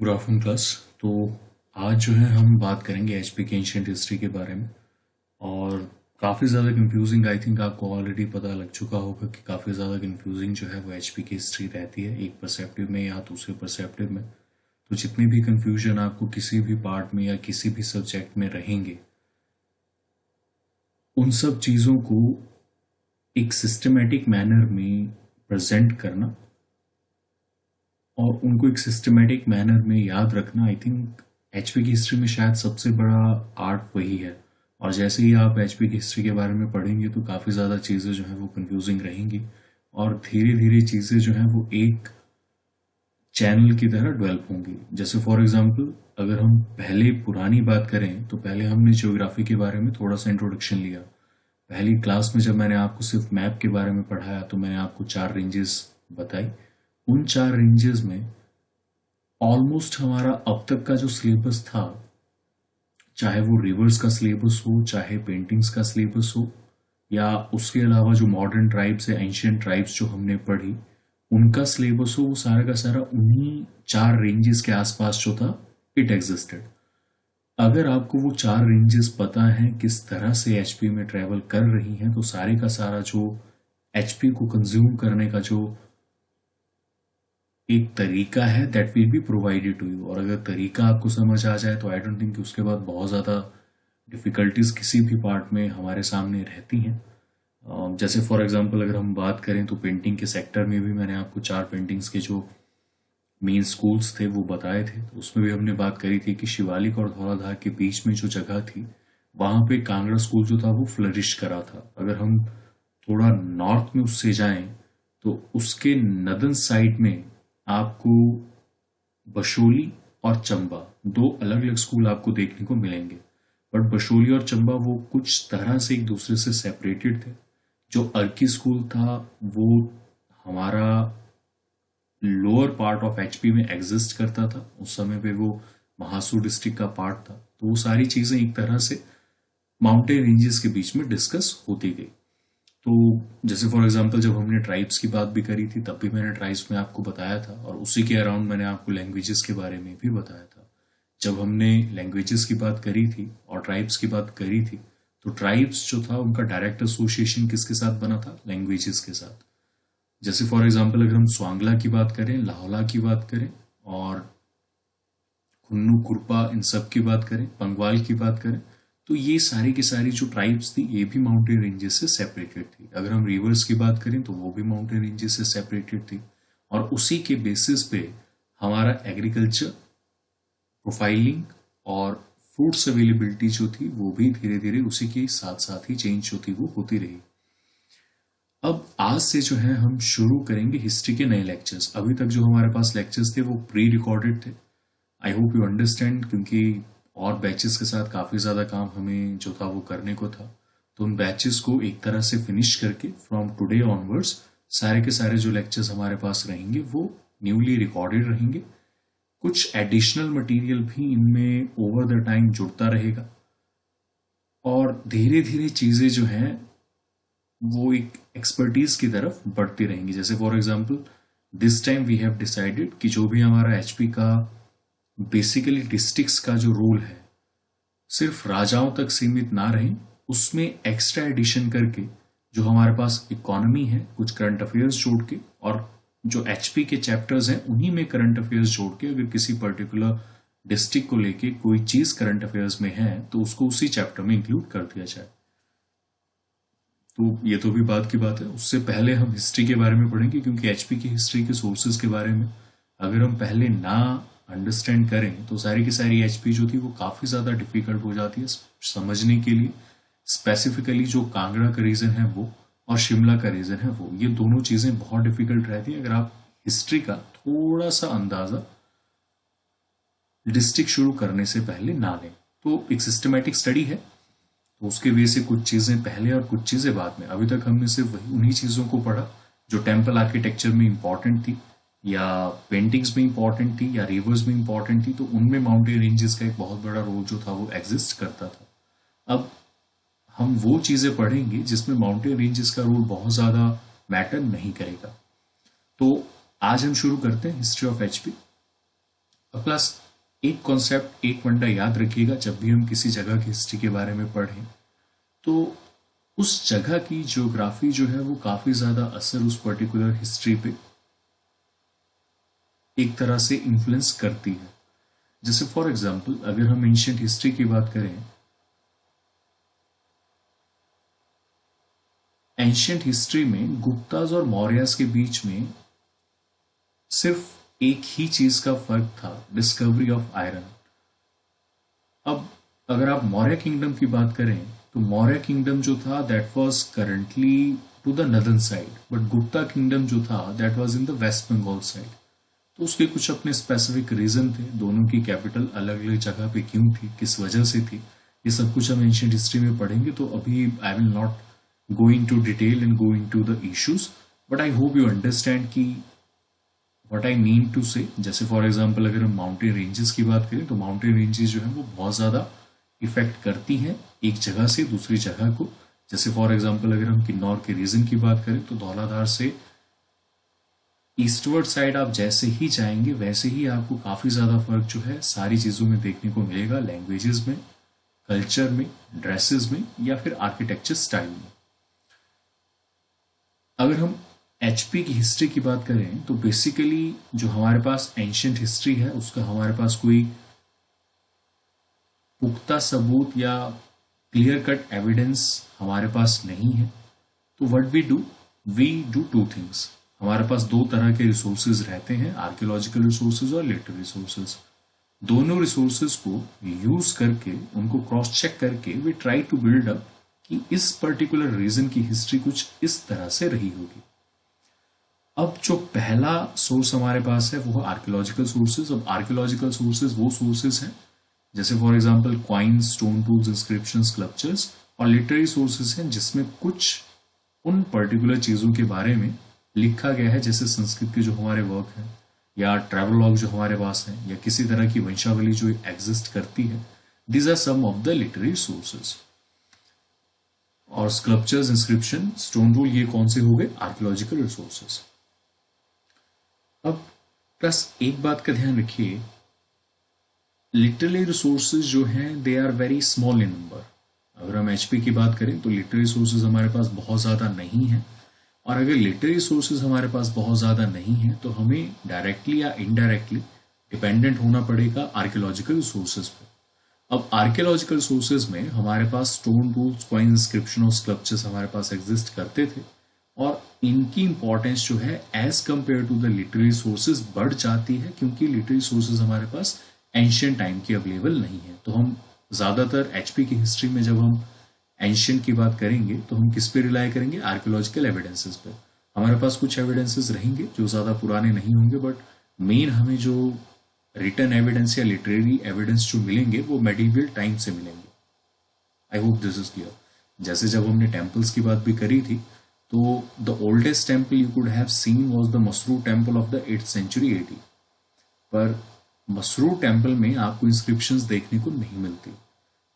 Good afternoon class. तो आज जो है हम बात करेंगे एचपी की एंशिएंट हिस्ट्री के बारे में। और काफ़ी ज़्यादा कंफ्यूजिंग, आई थिंक आपको ऑलरेडी पता लग चुका होगा कि काफ़ी ज़्यादा कंफ्यूजिंग जो है वो एचपी की हिस्ट्री रहती है, एक परसेप्टिव में या दूसरे परसेप्टिव में। तो जितनी भी कंफ्यूजन आपको किसी भी पार्ट में या किसी भी सब्जेक्ट में रहेंगे, उन सब चीज़ों को एक सिस्टमेटिक मैनर में प्रेजेंट करना और उनको एक सिस्टमेटिक मैनर में याद रखना, आई थिंक एचपी की हिस्ट्री में शायद सबसे बड़ा आर्ट वही है। और जैसे ही आप एचपी की हिस्ट्री के बारे में पढ़ेंगे तो काफ़ी ज़्यादा चीज़ें जो हैं वो कंफ्यूजिंग रहेंगी और धीरे धीरे चीज़ें जो हैं वो एक चैनल की तरह डेवलप होंगी। जैसे फॉर एग्जांपल अगर हम पहले पुरानी बात करें तो पहले हमने ज्योग्राफी के बारे में थोड़ा सा इंट्रोडक्शन लिया। पहली क्लास में जब मैंने आपको सिर्फ मैप के बारे में पढ़ाया तो मैंने आपको 4 रेंजेस बताई। उन 4 रेंजेस में ऑलमोस्ट हमारा अब तक का जो सिलेबस था, चाहे वो रिवर्स का सिलेबस हो, चाहे पेंटिंग्स का सिलेबस हो, या उसके अलावा जो मॉडर्न ट्राइब्स है, एंशियंट ट्राइब्स जो हमने पढ़ी, उनका सिलेबस हो, वो सारा का सारा उन्हीं 4 रेंजेस के आसपास जो था इट एग्जिस्टेड। अगर आपको वो 4 रेंजेस पता हैं किस तरह से एचपी में ट्रेवल कर रही हैं, तो सारे का सारा जो एचपी को कंज्यूम करने का जो एक तरीका है that will be provided to you. और अगर तरीका आपको समझ आ जाए तो आई डोंट थिंक कि उसके बाद बहुत ज़्यादा डिफ़िकल्टीज किसी भी पार्ट में हमारे सामने रहती हैं। जैसे फॉर एग्जांपल अगर हम बात करें तो पेंटिंग के सेक्टर में भी मैंने आपको 4 पेंटिंग्स के जो मेन स्कूल्स थे वो बताए थे। तो उसमें भी हमने बात करी थी कि शिवालिक और धौलाधार के बीच में जो जगह थी वहाँ पे कांगड़ा स्कूल जो था वो फ्लरिश करा था। अगर हम थोड़ा नॉर्थ में उससे जाएं तो उसके नदन साइड में आपको बशोली और चंबा 2 अलग अलग स्कूल आपको देखने को मिलेंगे। बट बशोली और चंबा वो कुछ तरह से एक दूसरे से सेपरेटेड थे। जो अर्की स्कूल था वो हमारा लोअर पार्ट ऑफ एचपी में एग्जिस्ट करता था, उस समय पे वो महासू डिस्ट्रिक्ट का पार्ट था। तो वो सारी चीजें एक तरह से माउंटेन रेंजेस के बीच में डिस्कस होती गई। तो जैसे फॉर एग्जांपल जब हमने ट्राइब्स की बात भी करी थी तब भी मैंने ट्राइब्स में आपको बताया था, और उसी के अराउंड मैंने आपको लैंग्वेजेस के बारे में भी बताया था। जब हमने लैंग्वेजेस की बात करी थी और ट्राइब्स की बात करी थी तो ट्राइब्स जो था उनका डायरेक्ट एसोसिएशन किसके साथ बना था? लैंग्वेजेस के साथ। जैसे फॉर एग्जांपल अगर हम स्वांगला की बात करें, लाहौला की बात करें और खुन्नू कुरपा इन सब की बात करें, पंगवाल की बात करें, तो ये सारी की सारी जो ट्राइब्स थी ये भी माउंटेन रेंजेस से सेपरेटेड थी। अगर हम रिवर्स की बात करें तो वो भी माउंटेन रेंजेस से सेपरेटेड थी। और उसी के बेसिस पे हमारा एग्रीकल्चर, प्रोफाइलिंग और फ्रूट्स अवेलेबिलिटी जो थी वो भी धीरे धीरे उसी के साथ साथ ही चेंज जो थी वो होती रही। अब आज से जो है हम शुरू करेंगे हिस्ट्री के नए लेक्चर्स। अभी तक जो हमारे पास लेक्चर्स थे वो प्री रिकॉर्डेड थे। आई होप यू अंडरस्टैंड, क्योंकि और बैचेस के साथ काफ़ी ज़्यादा काम हमें जो था वो करने को था। तो उन बैचेस को एक तरह से फिनिश करके फ्रॉम टुडे ऑनवर्ड्स सारे के सारे जो लेक्चर्स हमारे पास रहेंगे वो न्यूली रिकॉर्डेड रहेंगे। कुछ एडिशनल मटेरियल भी इनमें ओवर द टाइम जुड़ता रहेगा और धीरे धीरे चीज़ें जो हैं वो एक एक्सपर्टीज की तरफ बढ़ती रहेंगी। जैसे for example this time we have decided कि जो भी हमारा एचपी का बेसिकली डिस्ट्रिक्ट्स का जो रोल है सिर्फ राजाओं तक सीमित ना रहे, उसमें एक्स्ट्रा एडिशन करके जो हमारे पास इकोनॉमी है, कुछ करंट अफेयर्स जोड़ के, और जो एचपी के चैप्टर्स हैं उन्हीं में करंट अफेयर्स जोड़ के अगर किसी पर्टिकुलर डिस्ट्रिक्ट को लेके कोई चीज करंट अफेयर्स में है तो उसको उसी चैप्टर में इंक्लूड कर दिया जाए। तो ये तो भी बात की बात है। उससे पहले हम हिस्ट्री के बारे में पढ़ेंगे, क्योंकि एचपी की हिस्ट्री के सोर्सेज के बारे में अगर हम पहले ना अंडरस्टैंड करें तो सारी की सारी एचपी जो थी वो काफ़ी ज़्यादा डिफिकल्ट हो जाती है समझने के लिए। स्पेसिफिकली जो कांगड़ा का रीजन है वो और शिमला का रीजन है वो, ये दोनों चीज़ें बहुत डिफिकल्ट रहती हैं अगर आप हिस्ट्री का थोड़ा सा अंदाज़ा डिस्ट्रिक्ट शुरू करने से पहले ना लें। तो एक सिस्टमेटिक स्टडी है तो उसके वजह से कुछ चीज़ें पहले और कुछ चीज़ें बाद में। अभी तक हमने सिर्फ उन्हीं चीज़ों को पढ़ा जो टेम्पल आर्किटेक्चर में इंपॉर्टेंट थी या पेंटिंग्स में इंपॉर्टेंट थी या रिवर्स में इंपॉर्टेंट थी, तो उनमें माउंटेन रेंजेस का एक बहुत बड़ा रोल जो था वो एग्जिस्ट करता था। अब हम वो चीज़ें पढ़ेंगे जिसमें माउंटेन रेंजेस का रोल बहुत ज़्यादा मैटर नहीं करेगा। तो आज हम शुरू करते हैं हिस्ट्री ऑफ एचपी। प्लस एक कॉन्सेप्ट, एक फंडा याद रखिएगा, जब भी हम किसी जगह की हिस्ट्री के बारे में पढ़ें तो उस जगह की ज्योग्राफी जो है वो काफ़ी ज़्यादा असर उस पर्टिकुलर हिस्ट्री पे एक तरह से इन्फ्लुएंस करती है। जैसे फॉर एग्जांपल अगर हम एंशियंट हिस्ट्री की बात करें, एंशियंट हिस्ट्री में गुप्ताज और मौर्यास के बीच में सिर्फ एक ही चीज का फर्क था, डिस्कवरी ऑफ आयरन। अब अगर आप मौर्य किंगडम की बात करें तो मौर्य किंगडम जो था that was currently to the northern side, but Gupta kingdom जो था that was in the West Bengal side. तो उसके कुछ अपने स्पेसिफिक रीजन थे, दोनों की कैपिटल अलग अलग जगह पे क्यों थी, किस वजह से थी, ये सब कुछ हम एंशियंट हिस्ट्री में पढ़ेंगे। तो अभी I will not go into detail and go into the issues, but I hope you understand कि what I mean to say। जैसे फॉर एग्जांपल अगर हम माउंटेन रेंजेस की बात करें तो माउंटेन रेंजेस जो है वो बहुत ज़्यादा इफेक्ट करती हैं एक जगह से दूसरी जगह को। जैसे फॉर एग्जांपल अगर हम किन्नौर के रीजन की बात करें तो धौलाधार से ईस्टवर्ड साइड आप जैसे ही जाएंगे वैसे ही आपको काफ़ी ज़्यादा फर्क जो है सारी चीज़ों में देखने को मिलेगा, लैंग्वेजेस में, कल्चर में, ड्रेसेस में या फिर आर्किटेक्चर स्टाइल में। अगर हम एचपी की हिस्ट्री की बात करें तो बेसिकली जो हमारे पास एंशियंट हिस्ट्री है उसका हमारे पास कोई पुख्ता सबूत या क्लियर कट एविडेंस हमारे पास नहीं है। तो what we do two things. हमारे पास दो तरह के रिसोर्सेज रहते हैं, आर्कियोलॉजिकल रिसोर्सेज और लिटरेरी रिसोर्सेज। दोनों रिसोर्सेज को यूज करके उनको क्रॉस चेक करके we try to build up कि इस पर्टिकुलर रीजन की हिस्ट्री कुछ इस तरह से रही होगी। अब जो पहला सोर्स हमारे पास है वो आर्कियोलॉजिकल सोर्सेज। अब आर्कियोलॉजिकल सोर्सेज वो सोर्सेज हैं जैसे for example coins, stone tools, inscriptions, sculptures, और लिटरेरी सोर्सेज हैं जिसमें कुछ उन पर्टिकुलर चीजों के बारे में लिखा गया है, जैसे संस्कृत के जो हमारे वर्क हैं या ट्रैवलॉग जो हमारे पास हैं या किसी तरह की वंशावली जो एग्जिस्ट करती है। These are some of the literary sources. और स्कल्पचर्स, इंस्क्रिप्शन, स्टोन रूल, ये कौन से हो गए? Archaeological resources. अब प्लस एक बात का ध्यान रखिए, लिटरेरी रिसोर्सेज जो हैं they are very small in number. अगर हम एचपी की बात करें तो लिटरेरी सोर्सेज हमारे पास बहुत ज़्यादा नहीं है, और अगर लिटरेरी सोर्सेज हमारे पास बहुत ज़्यादा नहीं है तो हमें डायरेक्टली या इनडायरेक्टली डिपेंडेंट होना पड़ेगा आर्कियोलॉजिकल सोर्सेज पर। अब आर्कियोलॉजिकल सोर्सेज में हमारे पास स्टोन टूल्स, कॉइन, इंस्क्रिप्शन और स्कल्पचर्स हमारे पास एग्जिस्ट करते थे, और इनकी इंपॉर्टेंस जो है as compare to the literary sources बढ़ जाती है, क्योंकि लिटरेरी सोर्सेज हमारे पास एंशियंट टाइम के अवेलेबल नहीं है। तो हम ज़्यादातर एचपी की हिस्ट्री में जब हम एंशियंट की बात करेंगे तो हम किस पे रिलाई करेंगे? आर्कियोलॉजिकल एविडेंसेस पे। हमारे पास कुछ एविडेंसेस रहेंगे जो ज़्यादा पुराने नहीं होंगे, बट मेन हमें जो रिटन एविडेंस या लिटरेरी एविडेंस जो मिलेंगे वो मेडिवल टाइम से मिलेंगे। I hope this is clear. जैसे जब हमने टेम्पल्स की बात भी करी थी तो the oldest temple you could have seen was the Mashru temple of the 8th century AD। पर मसरू टेम्पल में आपको इंस्क्रिप्शंस देखने को नहीं मिलती।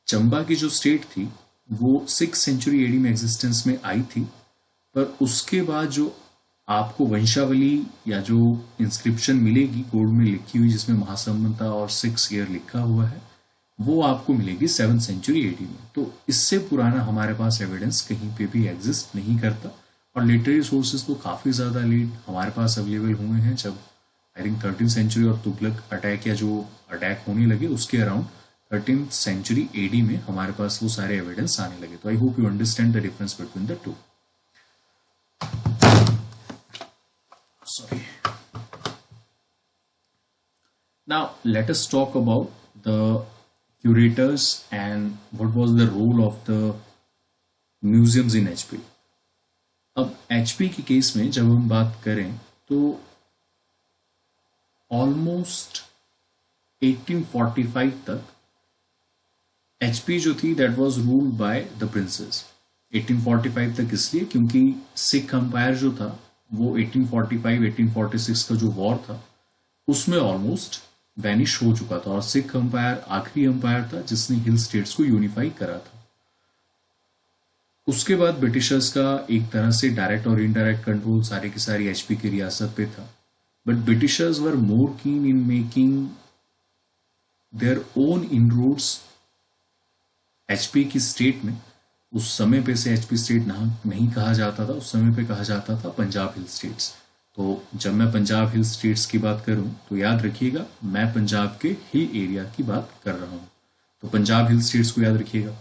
चंबा की जो स्टेट थी वो 6th century AD में एग्जिस्टेंस में आई थी, पर उसके बाद जो आपको वंशावली या जो इंस्क्रिप्शन मिलेगी गोल्ड में लिखी हुई जिसमें महासंबंता और 6 ईयर लिखा हुआ है, वो आपको मिलेगी 7th century AD में। तो इससे पुराना हमारे पास एविडेंस कहीं पे भी एग्जिस्ट नहीं करता। और लिटरेरी सोर्सेज तो काफ़ी ज़्यादा लेट हमारे पास अवेलेबल हुए हैं, जब आई थिंक 13th century और तुगलक अटैक या जो अटैक होने लगे उसके अराउंड 13th century AD में हमारे पास वो सारे एविडेंस आने लगे। तो I hope you understand the difference between the two. Sorry. Now let us talk about the curators and what was the role of the museums in HP। अब HP के case में जब हम बात करें तो ऑलमोस्ट 1845 तक HP जो थी that was ruled by the princess. 1845 तक इसलिए क्योंकि सिख अंपायर जो था वो 1845-1846 का जो वॉर था उसमें ऑलमोस्ट वैनिश हो चुका था, और सिख अंपायर आखिरी अंपायर था जिसने हिल स्टेट्स को यूनिफाई करा था। उसके बाद ब्रिटिशर्स का एक तरह से डायरेक्ट और इनडायरेक्ट कंट्रोल सारी की सारी एचपी की रियासत पे था, बट ब्रिटिशर्स वर मोर कीन in making their own inroads HP की स्टेट में। उस समय पे से एचपी स्टेट नहीं कहा जाता था, उस समय पे कहा जाता था पंजाब हिल स्टेट्स। तो जब मैं पंजाब हिल स्टेट्स की बात करूं तो याद रखिएगा मैं पंजाब के हिल एरिया की बात कर रहा हूं, तो पंजाब हिल स्टेट्स को याद रखिएगा।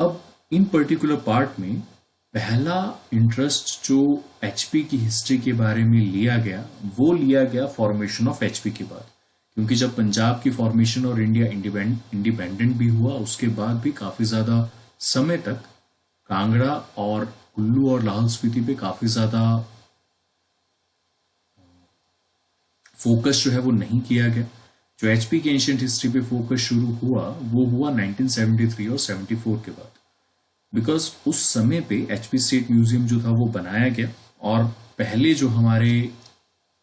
अब इन पर्टिकुलर पार्ट में पहला इंटरेस्ट जो एचपी की हिस्ट्री के बारे में लिया गया वो लिया गया फॉर्मेशन ऑफ एचपी के बाद, क्योंकि जब पंजाब की फॉर्मेशन और इंडिया इंडिपेंडेंट भी हुआ उसके बाद भी काफी ज्यादा समय तक कांगड़ा और कुल्लू और लाहौल स्पीति पे काफी ज्यादा फोकस जो है वो नहीं किया गया। जो एचपी की एंशिएंट हिस्ट्री पे फोकस शुरू हुआ वो हुआ 1973 और 74 के बाद, बिकॉज उस समय पे एचपी स्टेट म्यूजियम जो था वो बनाया गया और पहले जो हमारे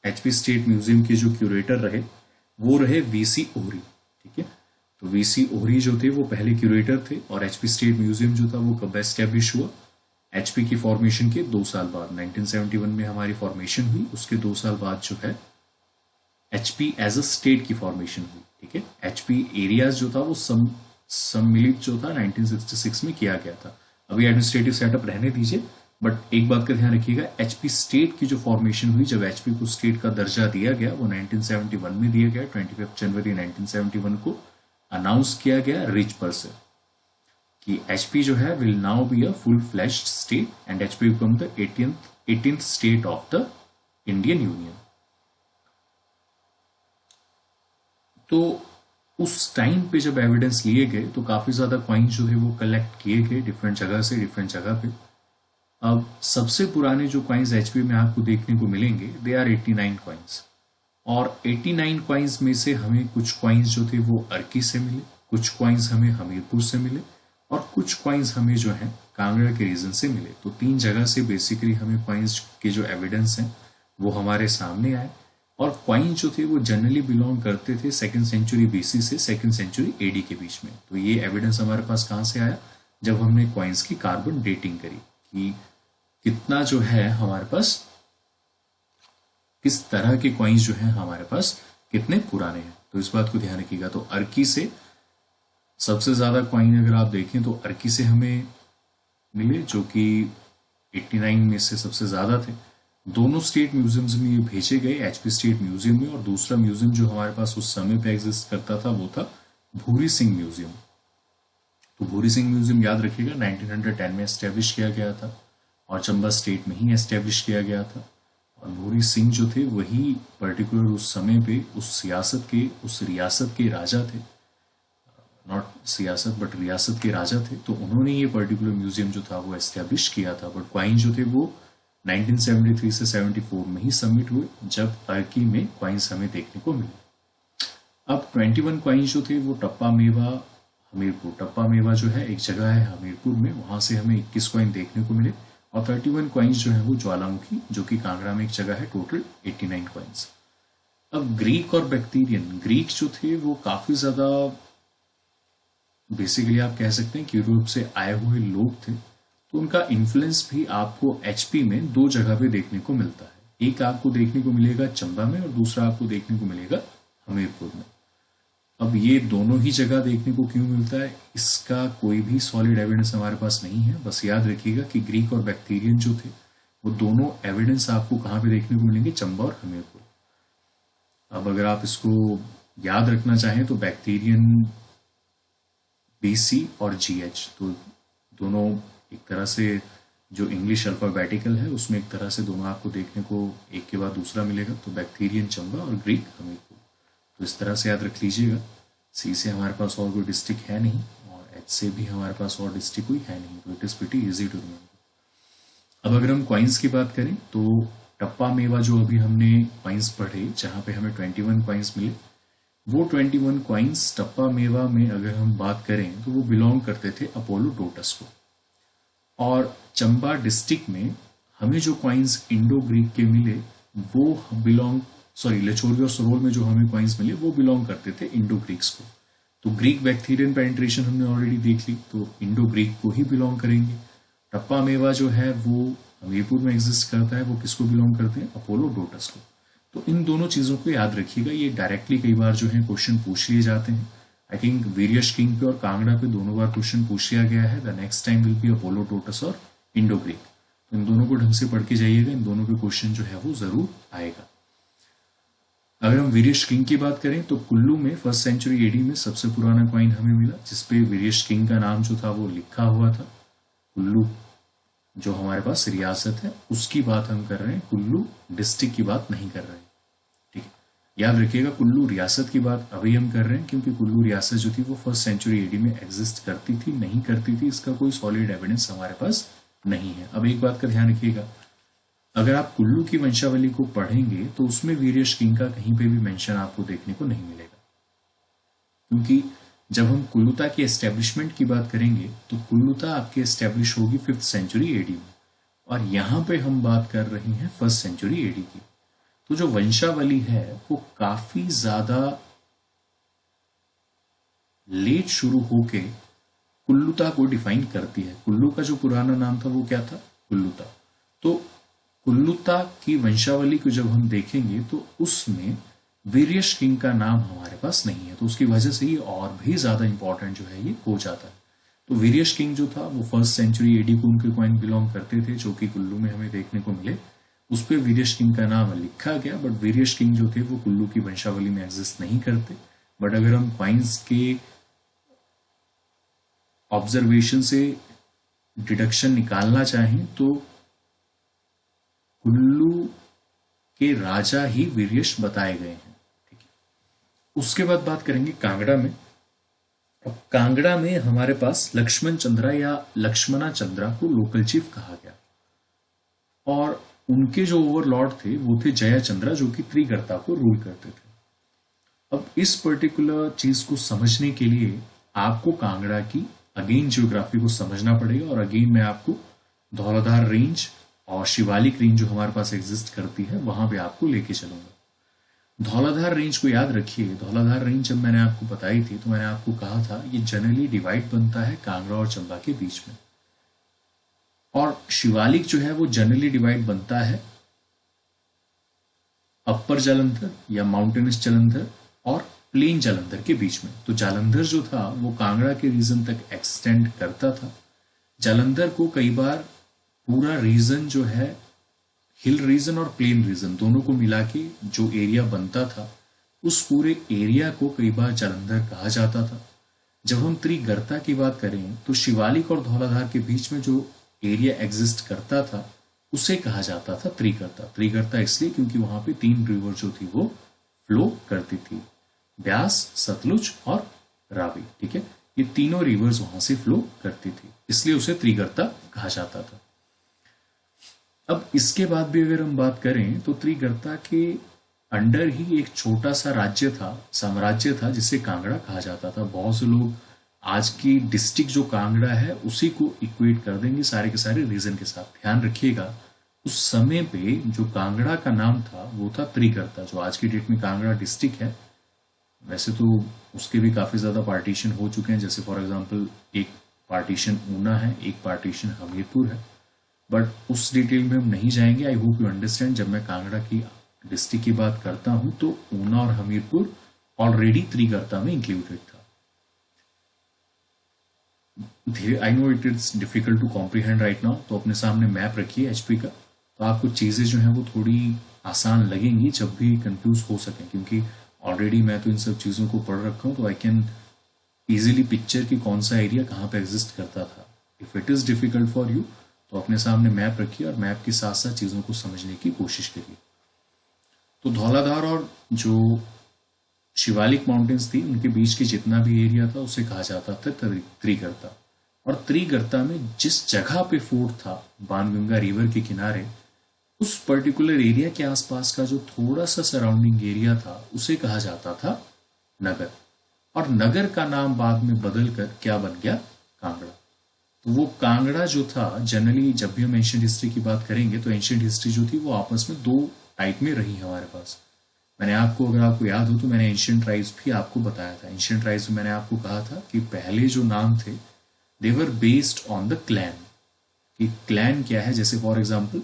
एचपी स्टेट म्यूजियम के जो क्यूरेटर रहे वो रहे वीसी ओहरी। ठीक है, तो वीसी ओहरी जो थे वो पहले क्यूरेटर थे और एचपी स्टेट म्यूजियम जो था वो कब एस्टेब्लिश हुआ, एचपी की फॉर्मेशन के 2 साल बाद 1971 में हमारी फॉर्मेशन हुई, उसके 2 साल बाद जो है एचपी एज अ स्टेट की फॉर्मेशन हुई। ठीक है, एचपी एरियाज जो था वो सम्मिलित जो था 1966 में किया गया था। अभी एडमिनिस्ट्रेटिव सेटअप रहने दीजिए, बट एक बात का ध्यान रखिएगा, एचपी स्टेट की जो फॉर्मेशन हुई जब एचपी को स्टेट का दर्जा दिया गया वो 1971 में दिया गया। 25 जनवरी 1971 को अनाउंस किया गया रिच पर से कि एचपी जो है will now be a full flashed state and HP become the 18th state of the Indian union. तो उस टाइम पे जब एविडेंस लिए गए तो काफी ज्यादा कॉइन्स जो थे वो कलेक्ट किए गए डिफरेंट जगह से डिफरेंट जगह पे। अब सबसे पुराने जो कॉइन्स एचपी में आपको देखने को मिलेंगे दे आर 89 कॉइन्स, और 89 कॉइन्स में से हमें कुछ कॉइन्स जो थे वो अर्की से मिले, कुछ कॉइन्स हमें हमीरपुर से मिले और कुछ कॉइन्स हमें जो है कांगड़ा के रीजन से मिले। तो 3 जगह से बेसिकली हमें कॉइन्स के जो एविडेंस हैं वो हमारे सामने आए, और कॉइन जो थे वो जनरली बिलोंग करते थे 2nd सेंचुरी बीसी से 2nd सेंचुरी एडी के बीच में। तो ये एविडेंस हमारे पास कहाँ से आया, जब हमने कॉइन्स की कार्बन डेटिंग करी कि कितना जो है हमारे पास, किस तरह के कॉइन्स जो है हमारे पास कितने पुराने हैं। तो इस बात को ध्यान रखिएगा। तो अर्की से सबसे ज्यादा कॉइन अगर आप देखें तो अर्की से हमें मिले जो कि 89 में से सबसे ज्यादा थे। दोनों स्टेट म्यूजियम्स में ये भेजे गए, एचपी स्टेट म्यूजियम में, और दूसरा म्यूजियम जो हमारे पास उस समय पे एग्जिस्ट करता था वो था भूरी सिंह म्यूजियम। तो भूरी सिंह म्यूजियम याद रखिएगा 1910 में एस्टेब्लिश किया गया था और चंबा स्टेट में ही एस्टेब्लिश किया गया था। और भूरी सिंह जो थे वही पर्टिकुलर उस समय पे उस रियासत के राजा थे, नॉट सियासत बट रियासत के राजा थे। तो उन्होंने ये पर्टिकुलर म्यूजियम जो था वो एस्टेब्लिश किया था, बट कॉइन जो थे वो 1973 से 74 में ही सबमिट हुए जब अर्की में कॉइन्स हमें देखने को मिले। अब 21 कॉइन्स जो थे वो टप्पा मेवा हमीरपुर, टप्पा मेवा जो है एक जगह है हमीरपुर में, वहां से हमें 21 कॉइन देखने को मिले, और 31 कॉइन्स जो है वो ज्वालामुखी जो कि कांगड़ा में एक जगह है, टोटल 89 कॉइन्स। अब ग्रीक और बैक्टीरियन, ग्रीक जो थे वो काफी ज्यादा बेसिकली आप कह सकते हैं कि यूरोप से आए हुए लोग थे, तो उनका इन्फ्लुएंस भी आपको एचपी में 2 जगह पे देखने को मिलता है। एक आपको देखने को मिलेगा चंबा में और दूसरा आपको देखने को मिलेगा हमीरपुर में। अब ये दोनों ही जगह देखने को क्यों मिलता है इसका कोई भी सॉलिड एविडेंस हमारे पास नहीं है। बस याद रखिएगा कि ग्रीक और बैक्टीरियन जो थे वो दोनों एविडेंस आपको कहाँ पे देखने को मिलेंगे, चंबा और हमीरपुर। अब अगर आप इसको याद रखना चाहें तो बैक्टीरियन बीसी और जीएच, तो दोनों एक तरह से जो इंग्लिश अल्फाबेटिकल है उसमें एक तरह से दोनों आपको देखने को एक के बाद दूसरा मिलेगा। तो बैक्टीरियन चंबा और ग्रीक हमीरपुर, तो इस तरह से याद रख लीजिएगा। सी से हमारे पास और कोई डिस्ट्रिक्ट है नहीं और एच से भी हमारे पास और डिस्ट्रिक्ट कोई है नहीं, तो it is pretty easy to remember. अब अगर हम कॉइन्स की बात करें तो टप्पा मेवा जो अभी हमने कॉइन्स पढ़े जहां पे हमें 21 कॉइन्स मिले, वो 21 कॉइन्स टप्पा मेवा में अगर हम बात करें तो वो बिलोंग करते थे अपोलो डोटस को। और चंबा डिस्ट्रिक्ट में हमें जो कॉइन्स इंडो ग्रीक के मिले वो लचोरी और सरोल में जो हमें कॉइन्स मिले वो बिलोंग करते थे इंडो ग्रीक्स को। तो ग्रीक बैक्टीरियन पेनिट्रेशन हमने ऑलरेडी देख ली, तो इंडो ग्रीक को ही बिलोंग करेंगे। टप्पा मेवा जो है वो हमीरपुर में एग्जिस्ट करता है, वो किसको बिलोंग करते हैं, अपोलो डोटस को। तो इन दोनों चीज़ों को याद रखिएगा, ये डायरेक्टली कई बार जो है क्वेश्चन पूछ लिए जाते हैं। आई थिंक वीरियश किंग पे और कांगड़ा पे दोनों बार क्वेश्चन पूछ लिया गया है। The next time will be Apollodotus और इंडो ग्रीक। तो इन दोनों को ढंग से पढ़ के जाइएगा, इन दोनों के क्वेश्चन जो है वो जरूर आएगा। अगर हम वीरियश किंग की बात करें तो कुल्लू में 1st सेंचुरी एडी में सबसे पुराना कॉइन हमें मिला जिसपे वीरियश किंग का नाम जो था वो लिखा हुआ था। कुल्लू जो हमारे पास रियासत है उसकी बात हम कर रहे हैं, कुल्लू डिस्ट्रिक्ट की बात नहीं कर रहे हैं। ठीक है, याद रखिएगा कुल्लू रियासत की बात अभी हम कर रहे हैं क्योंकि कुल्लू रियासत जो थी वो 1st सेंचुरी एडी में एग्जिस्ट करती थी नहीं करती थी, इसका कोई सॉलिड एविडेंस हमारे पास नहीं है। अब एक बात का ध्यान रखिएगा, अगर आप कुल्लू की वंशावली को पढ़ेंगे तो उसमें वीरियश किंग का कहीं पे भी मेंशन आपको देखने को नहीं मिलेगा, क्योंकि जब हम कुल्लुता की एस्टेब्लिशमेंट की बात करेंगे तो कुल्लुता आपकी एस्टेब्लिश होगी 5th सेंचुरी एडी में, और यहां पे हम बात कर रहे हैं 1st सेंचुरी एडी की। तो जो वंशावली है वो काफी ज्यादा लेट शुरू होके कुल्लुता को डिफाइन करती है। कुल्लू का जो पुराना नाम था वो क्या था, कुल्लुता। तो कुल्लुता की वंशावली को जब हम देखेंगे तो उसमें वीरियश किंग का नाम हमारे पास नहीं है, तो उसकी वजह से ये और भी ज्यादा इंपॉर्टेंट जो है ये हो जाता है। तो वीरियश किंग जो था वो 1st सेंचुरी एडी को उनके कॉइन बिलोंग करते थे जो कि कुल्लू में हमें देखने को मिले, उस पर वीरियश किंग का नाम लिखा गया। बट वीरियश किंग जो थे वो कुल्लू की वंशावली में एग्जिस्ट नहीं करते। बट अगर हम कॉइन्स के ऑब्जर्वेशन से डिडक्शन निकालना चाहें तो कुल्लू के राजा ही वीरियश बताए गए हैं। ठीक है, उसके बाद बात करेंगे कांगड़ा में। अब कांगड़ा में हमारे पास लक्ष्मण चंद्रा या लक्ष्मणा चंद्रा को लोकल चीफ कहा गया, और उनके जो ओवरलॉर्ड थे वो थे जया चंद्रा जो कि त्रिगर्ता को रूल करते थे। अब इस पर्टिकुलर चीज को समझने के लिए आपको कांगड़ा की अगेन जियोग्राफी को समझना पड़ेगा, और अगेन मैं आपको धौलाधार रेंज और शिवालिक रेंज जो हमारे पास एग्जिस्ट करती है वहां पे आपको लेके चलूंगा। धौलाधार रेंज को याद रखिए, धौलाधार रेंज जब मैंने आपको बताई थी तो मैंने आपको कहा था ये जनरली डिवाइड बनता है कांगड़ा और चंबा के बीच में, और शिवालिक जो है वो जनरली डिवाइड बनता है अपर जालंधर या माउंटेनस जालंधर और प्लेन जालंधर के बीच में। तो जालंधर जो था वो कांगड़ा के रीजन तक एक्सटेंड करता था। जालंधर को कई बार पूरा रीजन जो है हिल रीजन और प्लेन रीजन दोनों को मिला के जो एरिया बनता था उस पूरे एरिया को कई बार जालंधर कहा जाता था। जब हम त्रिगर्ता की बात करें तो शिवालिक और धौलाधार के बीच में जो एरिया एग्जिस्ट करता था उसे कहा जाता था त्रिगर्ता। त्रिगर्ता इसलिए क्योंकि वहां पे 3 रिवर जो थी वो फ्लो करती थी, ब्यास, सतलुज और रावी। ठीक है, ये तीनों रिवर्स वहां से फ्लो करती थी, इसलिए उसे त्रिगर्ता कहा जाता था। अब इसके बाद भी अगर हम बात करें तो त्रिगर्ता के अंडर ही एक छोटा सा राज्य था, साम्राज्य था जिसे कांगड़ा कहा जाता था। बहुत से लोग आज की डिस्ट्रिक्ट जो कांगड़ा है उसी को इक्वेट कर देंगे सारे के सारे रीजन के साथ। ध्यान रखिएगा उस समय पे जो कांगड़ा का नाम था वो था त्रिगर्ता, जो आज की डेट में कांगड़ा डिस्ट्रिक्ट है। वैसे तो उसके भी काफी ज्यादा पार्टीशन हो चुके हैं, जैसे फॉर एग्जांपल एक पार्टीशन ऊना है, एक पार्टीशन हमीरपुर है, बट उस डिटेल में हम नहीं जाएंगे। आई होप यू अंडरस्टैंड, जब मैं कांगड़ा की डिस्ट्रिक्ट की बात करता हूं तो ऊना और हमीरपुर ऑलरेडी त्रिगर्ता में इंक्लूडेड था। I know it is difficult to comprehend right now, तो अपने सामने मैप रखिए एचपी का, तो आपको चीजें जो है वो थोड़ी आसान लगेंगी जब भी कंफ्यूज हो सके, क्योंकि ऑलरेडी मैं तो इन सब चीजों को पढ़ रखा हूं, तो आई कैन इजीली पिक्चर कि कौन सा एरिया कहाँ पे एग्जिस्ट करता था। If it is difficult for you तो अपने सामने मैप रखिए और मैप के साथ साथ चीजों को समझने की कोशिश करिए। तो धौलाधार और जो शिवालिक माउंटेन्स थी उनके बीच के जितना भी एरिया था उसे कहा जाता था त्रिगर्ता। और त्रिगर्ता में जिस जगह पे फोर्ट था बाणगंगा रिवर के किनारे, उस पर्टिकुलर एरिया के आसपास का जो थोड़ा सा सराउंडिंग एरिया था उसे कहा जाता था नगर, और नगर का नाम बाद में बदल कर क्या बन गया, कांगड़ा। तो वो कांगड़ा जो था, जनरली जब भी हम एंशिएंट हिस्ट्री की बात करेंगे तो एंशिएंट हिस्ट्री जो थी वो आपस में 2 टाइप में रही हमारे पास। मैंने आपको, अगर आपको याद हो तो मैंने एंशिएंट ट्राइब्स भी आपको बताया था। एंशिएंट ट्राइब्स में मैंने आपको कहा था कि पहले जो नाम थे they were based on the clan, कि क्लैन क्या है। जैसे फॉर एग्जाम्पल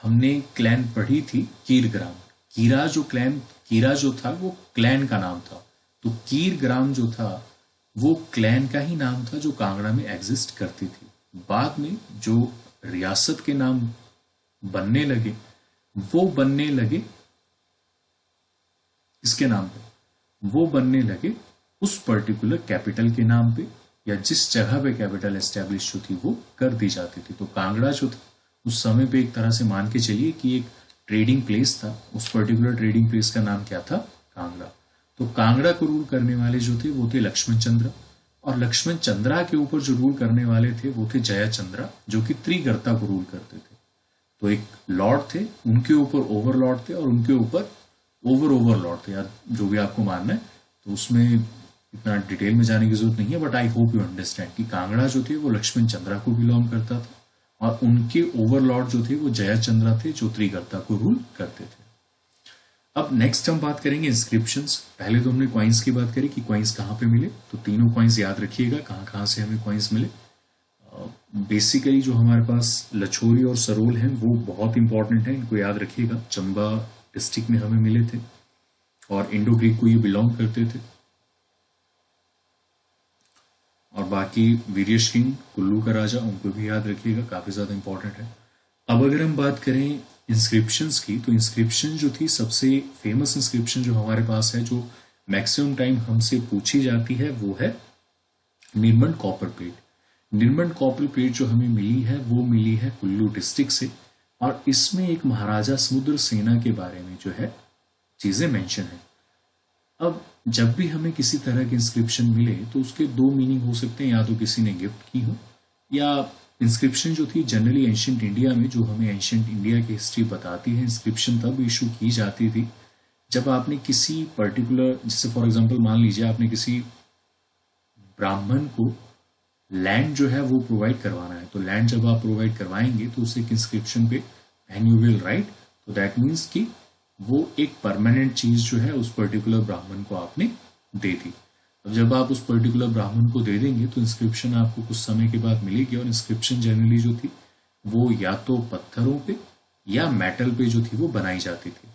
हमने क्लैन पढ़ी थी कीरग्राम। कीरा जो था वो क्लैन का नाम था। तो कीरग्राम जो था वो क्लैन का ही नाम था जो कांगड़ा में एग्जिस्ट करती थी। बाद में जो रियासत के नाम बनने लगे वो बनने लगे इसके नाम पे, वो बनने लगे उस पर्टिकुलर कैपिटल के नाम पे, या जिस जगह पे कैपिटल एस्टेब्लिश जो थी वो कर दी जाती थी। तो कांगड़ा जो था उस समय पे एक तरह से मान के चलिए कि एक ट्रेडिंग प्लेस था। उस पर्टिकुलर ट्रेडिंग प्लेस का नाम क्या था? कांगड़ा। तो कांगड़ा को रूल करने वाले जो थे वो थे लक्ष्मण चंद्र, और लक्ष्मण चंद्रा के ऊपर जो रूल करने वाले थे वो थे जयचंद्रा, जो कि त्रिगर्ता को रूल करते थे। तो एक लॉर्ड थे, उनके ऊपर ओवरलॉर्ड थे, और उनके ऊपर ओवरलॉर्ड थे, यार जो भी आपको मानना है। तो उसमें इतना डिटेल में जाने की जरूरत नहीं है, but I hope you understand कि कांगड़ा जो थे वो लक्ष्मण चंद्रा को बिलोंग करता था, और उनके ओवरलॉर्ड जो थे वो जयचंद्रा थे, जो त्रिगर्ता को रूल करते थे। अब नेक्स्ट हम बात करेंगे इंस्क्रिप्शंस। पहले तो हमने कॉइन्स की बात करी कि कॉइन्स कहाँ पे मिले, तो तीनों कॉइन्स याद रखिएगा कहाँ कहाँ से हमें कॉइन्स मिले। बेसिकली जो हमारे पास लछोरी और सरोल हैं वो बहुत इंपॉर्टेंट है, इनको याद रखिएगा। चंबा डिस्ट्रिक्ट में हमें मिले थे, और इंडो ग्रीक को ये बिलोंग करते थे। और बाकी वीरियश किंग, कुल्लू का राजा, उनको भी याद रखिएगा, काफी ज्यादा इंपॉर्टेंट है। अब अगर हम बात करें इंस्क्रिप्शंस की, तो इंस्क्रिप्शन जो थी, सबसे फेमस इंस्क्रिप्शन जो हमारे पास है, जो मैक्सिमम टाइम हमसे पूछी जाती है, वो है निर्मल कॉपर प्लेट। निर्मल कॉपर प्लेट जो हमें मिली है वो मिली है कुल्लू डिस्ट्रिक्ट से, और इसमें एक महाराजा समुद्र सेना के बारे में जो है चीजें मेंशन है। अब जब भी हमें किसी तरह की इंस्क्रिप्शन मिले तो उसके दो मीनिंग हो सकते हैं, या तो किसी ने गिफ्ट की हो, या इंस्क्रिप्शन जो थी जनरली एंशियंट इंडिया में, जो हमें एंशियंट इंडिया की हिस्ट्री बताती है, इंस्क्रिप्शन तब इशू की जाती थी जब आपने किसी पर्टिकुलर, जैसे फॉर एग्जांपल मान लीजिए आपने किसी ब्राह्मण को लैंड जो है वो प्रोवाइड करवाना है। तो लैंड जब आप प्रोवाइड करवाएंगे तो उसे इंस्क्रिप्शन पे एंड यू विल राइट, तो दैट मीन्स कि वो एक परमानेंट चीज जो है उस पर्टिकुलर ब्राह्मण को आपने दे दी। अब जब आप उस पर्टिकुलर ब्राह्मण को दे देंगे तो इंस्क्रिप्शन आपको कुछ समय के बाद मिलेगी, और इंस्क्रिप्शन जनरली जो थी वो या तो पत्थरों पे या मेटल पे जो थी वो बनाई जाती थी।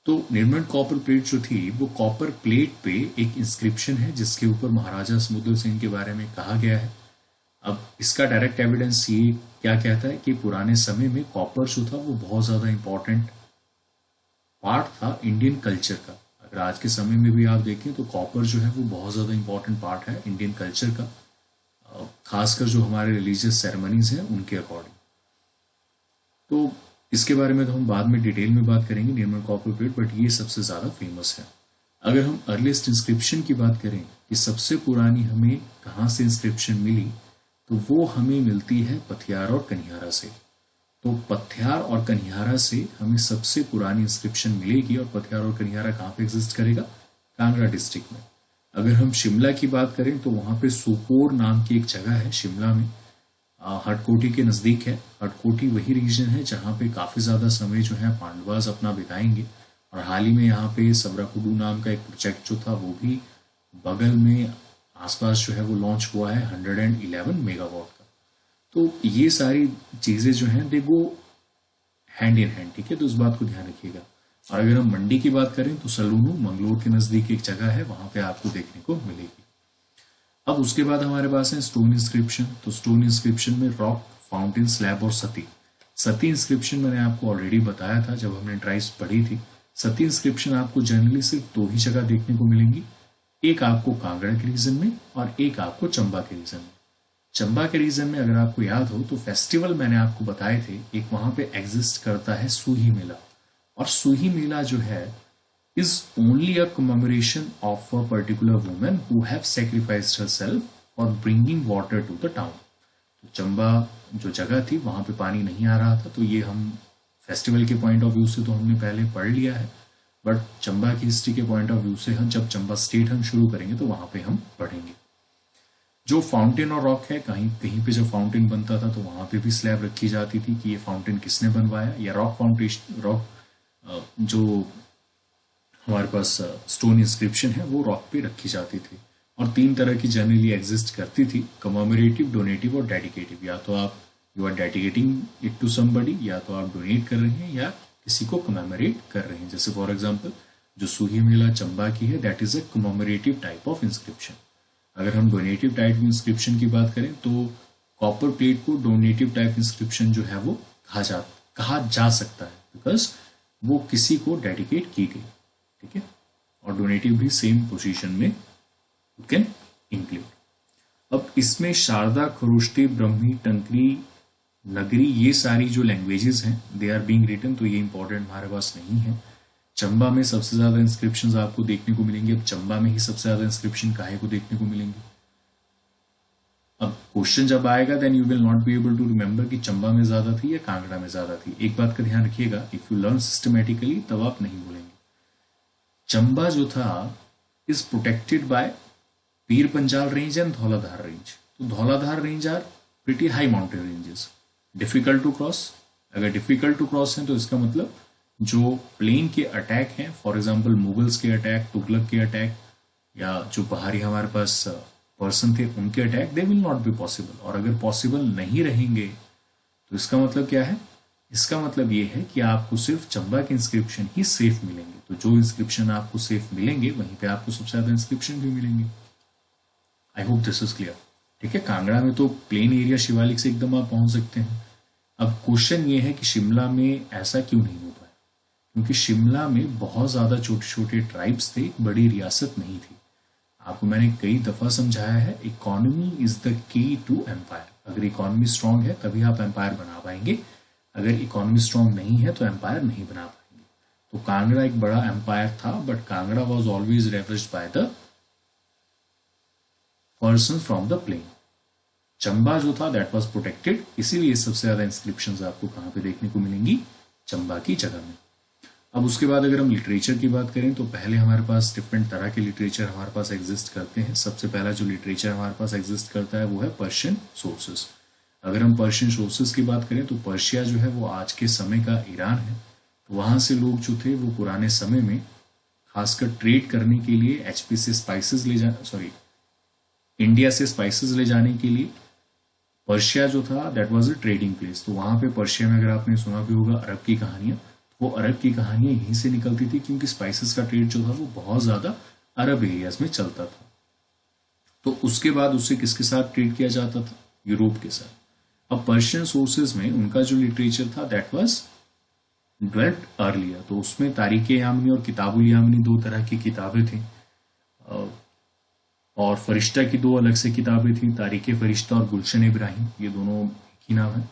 तो निर्मल कॉपर प्लेट जो थी वो कॉपर प्लेट पे एक इंस्क्रिप्शन है जिसके ऊपर महाराजा समुद्र सेन के बारे में कहा गया है। अब इसका डायरेक्ट एविडेंस ये क्या कहता है कि पुराने समय में कॉपर जो था वो बहुत ज्यादा इंपॉर्टेंट पार्ट था इंडियन कल्चर का। अगर आज के समय में भी आप देखें तो कॉपर जो है वो बहुत ज्यादा इंपॉर्टेंट पार्ट है इंडियन कल्चर का, खासकर जो हमारे रिलीजियस सेरेमनीज हैं उनके अकॉर्डिंग। तो इसके बारे में तो हम बाद में डिटेल में बात करेंगे निर्मल कॉपर प्लेट, बट ये सबसे ज्यादा फेमस है। अगर हम अर्लीस्ट इंस्क्रिप्शन की बात करें कि सबसे पुरानी हमें कहाँ से इंस्क्रिप्शन मिली, तो वो हमें मिलती है पथियार और कनिहारा से। तो पथियार और कनिहारा से हमें सबसे पुरानी इंस्क्रिप्शन मिलेगी, और पथियार और कनिहारा कहाँ पे एग्जिस्ट करेगा? कांगड़ा डिस्ट्रिक्ट में। अगर हम शिमला की बात करें तो वहां पे सुपोर नाम की एक जगह है शिमला में, हटकोटी के नजदीक है। हटकोटी वही रीजन है जहाँ पे काफी ज्यादा समय जो है पांडवास अपना बिताएंगे, और हाल ही में यहाँ पे सबराकुडू नाम का एक प्रोजेक्ट जो था वो भी बगल में आसपास जो है वो लॉन्च हुआ है 111 मेगावाट का। तो ये सारी चीजें जो हैं दे गो हैंड इन हैंड, ठीक है, तो इस बात को ध्यान रखिएगा। और अगर हम मंडी की बात करें तो सलूनू मंगलोर के नजदीक एक जगह है, वहां पे आपको देखने को मिलेगी। अब उसके बाद हमारे पास है स्टोन इंस्क्रिप्शन। तो स्टोन इंस्क्रिप्शन में रॉक, फाउंटेन, स्लैब और सती। सती इंस्क्रिप्शन मैंने आपको ऑलरेडी बताया था जब हमने ट्राइब्स पढ़ी थी। सती इंस्क्रिप्शन आपको जनरली सिर्फ दो ही जगह देखने को मिलेंगी, एक आपको कांगड़ा के रीजन में और एक आपको चंबा के रीजन में। चंबा के रीजन में अगर आपको याद हो तो फेस्टिवल मैंने आपको बताए थे, एक वहां पे एग्जिस्ट करता है सूही मेला, और सूही मेला जो है is only a commemoration of a particular woman who have sacrificed herself for bringing water to the town। तो चंबा जो जगह थी वहां पे पानी नहीं आ रहा था, तो ये हम फेस्टिवल के पॉइंट ऑफ व्यू से तो हमने पहले पढ़ लिया है, बट चंबा की हिस्ट्री के पॉइंट ऑफ व्यू से हम जब चंबा स्टेट हम शुरू करेंगे तो वहां पे हम पढ़ेंगे। जो फाउंटेन और रॉक है, कहीं कहीं पे जब फाउंटेन बनता था तो वहां पे भी स्लैब रखी जाती थी कि ये फाउंटेन किसने बनवाया, या रॉक फाउंडेशन, रॉक जो हमारे पास स्टोन इंस्क्रिप्शन है वो रॉक पे रखी जाती थी। और तीन तरह की जनरली एग्जिस्ट करती थी, कमोमरेटिव, डोनेटिव और डेडिकेटिव। या तो आप you are dedicating it to somebody, या तो आप डोनेट कर रहे हैं या किसी को कमेमोरेट कर रहे हैं। जैसे फॉर एग्जाम्पल जो सूही मेला चंबा की है, that is a commemorative type of inscription. अगर हम डोनेटिव टाइप इंस्क्रिप्शन की बात करें तो कॉपर प्लेट को डोनेटिव टाइप इंस्क्रिप्शन जो है वो कहा जा सकता है, बिकॉज वो किसी को डेडिकेट की गई। ठीक है, और डोनेटिव भी सेम पोजीशन में यू कैन इंक्लूड। अब इसमें शारदा, खरोष्टी, ब्रह्मी, टंकरी, नगरी, ये सारी जो लैंग्वेजेस हैं दे आर बीइंग रिटन, तो ये इंपॉर्टेंट हमारे पास नहीं है। चंबा में सबसे ज्यादा इंस्क्रिप्शंस आपको देखने को मिलेंगे। अब चंबा में ही सबसे ज्यादा इंस्क्रिप्शन काहे को देखने को मिलेंगे? अब क्वेश्चन जब आएगा then you will not be able to remember कि चंबा में ज्यादा थी या कांगड़ा में ज्यादा थी। एक बात का ध्यान रखिएगा, इफ यू लर्न सिस्टमेटिकली तब आप नहीं बोलेंगे। चंबा जो था is protected by Pir Panjal range and Dhauladhar range. तो Dhauladhar range are pretty high mountain ranges, difficult to cross. अगर डिफिकल्ट टू क्रॉस है तो इसका मतलब जो प्लेन के अटैक हैं, फॉर एग्जाम्पल मुगल्स के अटैक, तुगलक के अटैक, या जो बाहरी हमारे पास पर्सन थे उनके attack, they will not be possible. और अगर पॉसिबल नहीं रहेंगे तो इसका मतलब क्या है? इसका मतलब ये है कि आपको सिर्फ चंबा के इंस्क्रिप्शन ही सेफ मिलेंगे। तो जो इंस्क्रिप्शन आपको सेफ मिलेंगे वहीं पे आपको सबसे ज्यादा इंस्क्रिप्शन भी मिलेंगे। I hope this is clear. ठीक है, कांगड़ा में तो प्लेन एरिया शिवालिक से एकदम आप पहुंच सकते हैं। अब क्वेश्चन ये है कि शिमला में ऐसा क्यों नहीं हो पाया? क्योंकि शिमला में बहुत ज्यादा छोटे छोटे ट्राइब्स थे, एक बड़ी रियासत नहीं थी। आपको मैंने कई दफा समझाया है, economy is the key to empire. अगर इकोनॉमी स्ट्रांग है तभी आप एम्पायर बना पाएंगे, अगर इकोनॉमी स्ट्रांग नहीं है तो एम्पायर नहीं बना पाएंगे। तो कांगड़ा एक बड़ा एम्पायर था, but Kangra was always ravaged by the person from the plain. Chamba जो था दैट वाज प्रोटेक्टेड, इसीलिए सबसे ज्यादा इंस्क्रिप्शंस आपको कहां पे देखने को मिलेंगी? चंबा की जगह में। अब उसके बाद अगर हम लिटरेचर की बात करें तो पहले हमारे पास डिफरेंट तरह के लिटरेचर हमारे पास एग्जिस्ट करते हैं। सबसे पहला जो लिटरेचर हमारे पास एग्जिस्ट करता है वो है पर्शियन सोर्सेस। अगर हम पर्शियन सोर्सेस की बात करें तो पर्शिया जो है वो आज के समय का ईरान है। तो वहां से लोग जो थे वो पुराने समय में खासकर ट्रेड करने के लिए एचपी से स्पाइसेस इंडिया से स्पाइसेस ले जाने के लिए पर्शिया जो था that was a trading place. तो वहां पे पर्शिया में अगर आपने सुना भी होगा अरब की कहानियां, वो अरब की कहानियां यहीं से निकलती थी, क्योंकि स्पाइसेस का ट्रेड जो था वो बहुत ज्यादा अरब एरियाज में चलता था। तो उसके बाद उससे किसके साथ ट्रेड किया जाता था? यूरोप के साथ। अब पर्शियन सोर्सेज में उनका जो लिटरेचर था दैट वाज ड्वेल्ट अर्लियर। तो उसमें तारीख यामनी और किताबुल यामनी दो तरह की किताबें थी, और फरिश्ता की दो अलग से किताबें थी, तारीख फरिश्ता और गुलशन इब्राहिम, ये दोनों एक ही नाम है।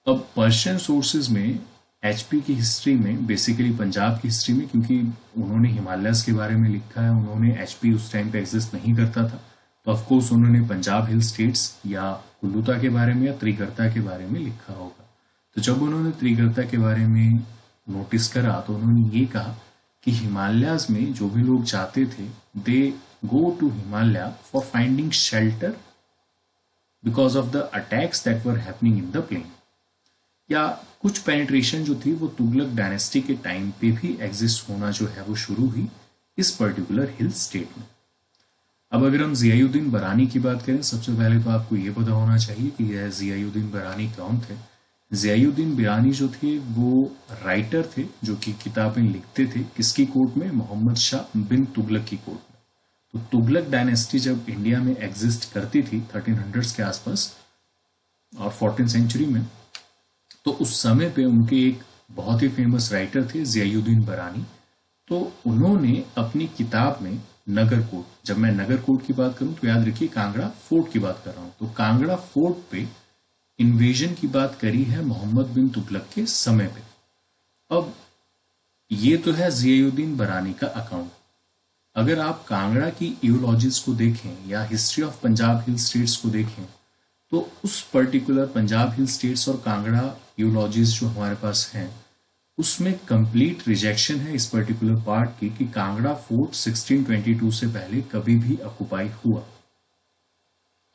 अब पर्शियन सोर्सेज में एचपी की हिस्ट्री में, बेसिकली पंजाब की हिस्ट्री में, क्योंकि उन्होंने हिमालयस के बारे में लिखा है, उन्होंने एचपी उस टाइम पे एग्जिस्ट नहीं करता था, तो ऑफकोर्स उन्होंने पंजाब हिल स्टेट्स या कुल्लूता के बारे में या त्रिगर्ता के बारे में लिखा होगा। तो जब उन्होंने त्रिगर्ता के बारे में नोटिस करा तो उन्होंने ये कहा कि हिमालयाज में जो भी लोग जाते थे they go to Himalaya for finding shelter because of the attacks that were happening in the plain. या कुछ पेनिट्रेशन जो थी वो तुगलक डायनेस्टी के टाइम पे भी एग्जिस्ट होना जो है वो शुरू हुई इस पर्टिकुलर हिल स्टेट में। अब अगर हम जियाउद्दीन बरानी की बात करें, सबसे पहले तो आपको ये पता होना चाहिए कि यह जियाउद्दीन बरानी कौन थे। जियाउद्दीन बरानी जो थे वो राइटर थे जो कि किताबें लिखते थे, किसकी कोर्ट में? मोहम्मद शाह बिन तुगलक की कोर्ट में। तो तुगलक डायनेस्टी जब इंडिया में एग्जिस्ट करती थी 1300s के आसपास और 14th सेंचुरी में, तो उस समय पे उनके एक बहुत ही फेमस राइटर थे जियाउद्दीन बरानी। तो उन्होंने अपनी किताब में नगर कोट, जब मैं नगर कोट की बात करूं तो याद रखिए कांगड़ा फोर्ट की बात कर रहा हूं, तो कांगड़ा फोर्ट पे इन्वेजन की बात करी है मोहम्मद बिन तुगलक के समय पे। अब ये तो है जियाउद्दीन बरानी का अकाउंट। अगर आप कांगड़ा की इयोलॉजीज को देखें या history of Punjab hill states को देखें तो उस पर्टिकुलर पंजाब हिल स्टेट्स और कांगड़ा इयोलॉजीज जो हमारे पास हैं उसमें कंप्लीट रिजेक्शन है इस पर्टिकुलर पार्ट की कि कांगड़ा फोर्ट 1622 से पहले कभी भी ऑक्युपाई हुआ।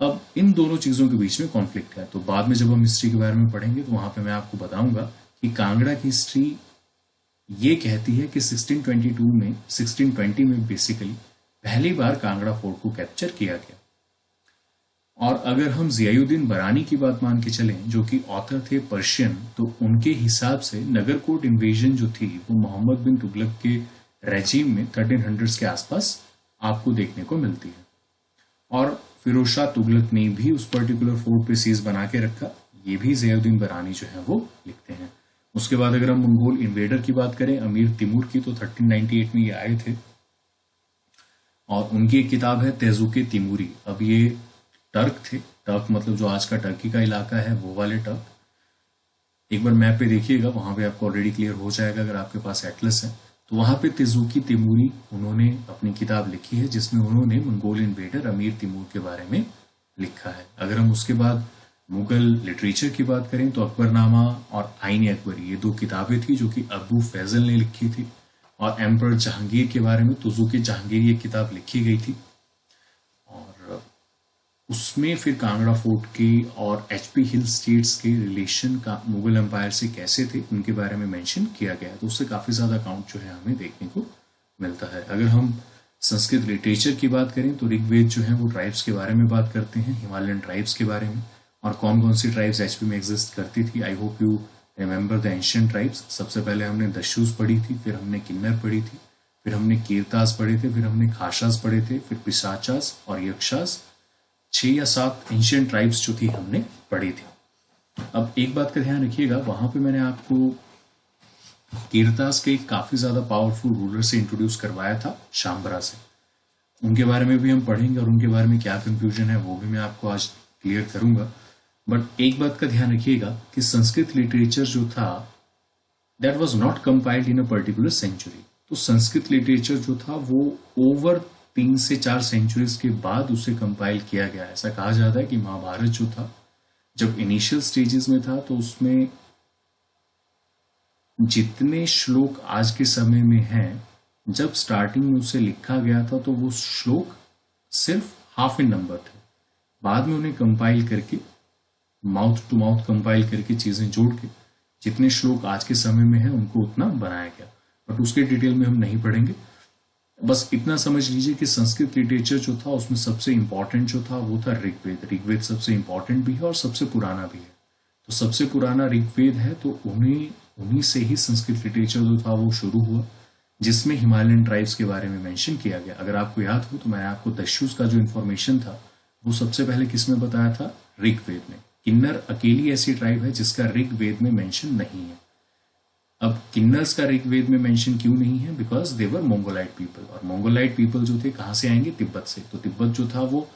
अब इन दोनों चीजों के बीच में कॉन्फ्लिक्ट है, तो बाद में जब हम हिस्ट्री के बारे में पढ़ेंगे तो वहां पे मैं आपको बताऊंगा कि कांगड़ा की हिस्ट्री ये कहती है कि 1620 में बेसिकली पहली बार कांगड़ा फोर्ट को कैप्चर किया गया। और अगर हम ज़ियाउद्दीन बरानी की बात मान के चलें, जो कि ऑथर थे पर्शियन, तो उनके हिसाब से नगरकोट इन्वेजन जो थी वो मोहम्मद बिन तुगलक के रेजिम में 1300s के आसपास आपको देखने को मिलती है। और फिरोज शाह तुगलक ने भी उस पर्टिकुलर फोर्ट पे सीज बना के रखा, ये भी ज़ियाउद्दीन बरानी जो है वो लिखते हैं। उसके बाद अगर हम मंगोल इन्वेडर की बात करें, अमीर तिमूर की, तो 1398 में ये आए थे और उनकी एक किताब है तेजुके तिमूरी। अब ये टर्क थे, टर्क मतलब जो आज का टर्की का इलाका है वो वाले टर्क। एक बार मैप पे देखिएगा, वहां पे आपको ऑलरेडी क्लियर हो जाएगा अगर आपके पास एटलस है। तो वहां पे तेजुकी तिमूरी उन्होंने अपनी किताब लिखी है जिसमें उन्होंने मंगोल इन्वेडर अमीर तिमूर के बारे में लिखा है। अगर हम उसके बाद मुगल लिटरेचर की बात करें तो अकबरनामा और आईन अकबरी, ये दो किताबें थी जो कि अबू फैजल ने लिखी थी। और एम्पर जहांगीर के बारे में तुजुक-ए जहांगीर ये किताब लिखी गई थी और उसमें फिर कांगड़ा फोर्ट के और एचपी हिल स्टेट्स के रिलेशन का मुगल एम्पायर से कैसे थे उनके बारे में मेंशन किया गया है। तो उससे काफी ज्यादा अकाउंट जो है हमें देखने को मिलता है। अगर हम संस्कृत लिटरेचर की बात करें तो ऋग्वेद जो है वो ट्राइब्स के बारे में बात करते हैं, हिमालयन ट्राइब्स के बारे में, और कौन कौन सी ट्राइब्स एचपी में एग्जिस्ट करती थी। I hope you remember the ancient tribes. सबसे पहले हमने दस्यूस पढ़ी थी, फिर हमने किन्नर पढ़ी थी, फिर हमने कीरतास पढ़े थे, फिर हमने खाशास पढ़े थे, फिर पिशाचास और यक्षास। 6 या 7 एंशियंट ट्राइब्स जो थी हमने पढ़ी थी। अब एक बात का ध्यान रखिएगा, वहां पे मैंने आपको कीरतास के काफी ज्यादा पावरफुल रूलर से इंट्रोड्यूस करवाया था, शाम्बरा से। उनके बारे में भी हम पढ़ेंगे और उनके बारे में क्या कंफ्यूजन है वो भी मैं आपको आज क्लियर करूंगा। बट एक बात का ध्यान रखिएगा कि संस्कृत लिटरेचर जो था that was not compiled in a particular century. तो संस्कृत लिटरेचर जो था वो ओवर 3 से 4 सेंचुरीज के बाद उसे कंपाइल किया गया। ऐसा कहा जाता है कि महाभारत जो था जब इनिशियल स्टेजेस में था तो उसमें जितने श्लोक आज के समय में हैं, जब स्टार्टिंग में उसे लिखा गया था तो वो श्लोक सिर्फ हाफ इन नंबर थे। बाद में उन्हें कंपाइल करके, माउथ टू माउथ कंपाइल करके, चीजें जोड़ के जितने श्लोक आज के समय में है उनको उतना बनाया गया। बट उसके डिटेल में हम नहीं पढ़ेंगे। बस इतना समझ लीजिए कि संस्कृत लिटरेचर जो था उसमें सबसे इंपॉर्टेंट जो था वो था ऋग्वेद। ऋग्वेद सबसे इंपॉर्टेंट भी है और सबसे पुराना भी है। तो सबसे पुराना ऋग्वेद है, तो उन्हीं से ही संस्कृत लिटरेचर जो था वो शुरू हुआ, जिसमें हिमालयन ट्राइब्स के बारे में मेंशन किया गया। अगर आपको याद हो तो मैंने आपको दस्युस का जो इन्फॉर्मेशन था वो सबसे पहले किसमें बताया था, ऋग्वेद में। किन्नर अकेली ऐसी ट्राइब है जिसका ऋग्वेद में मेंशन नहीं है। अब किन्नर्स का ऋग्वेद में मेंशन क्यों नहीं है, बिकॉज दे वर मोंगोलाइट पीपल। और मोंगोलाइट पीपल जो थे कहां से आएंगे, तिब्बत से। तो तिब्बत जो था वो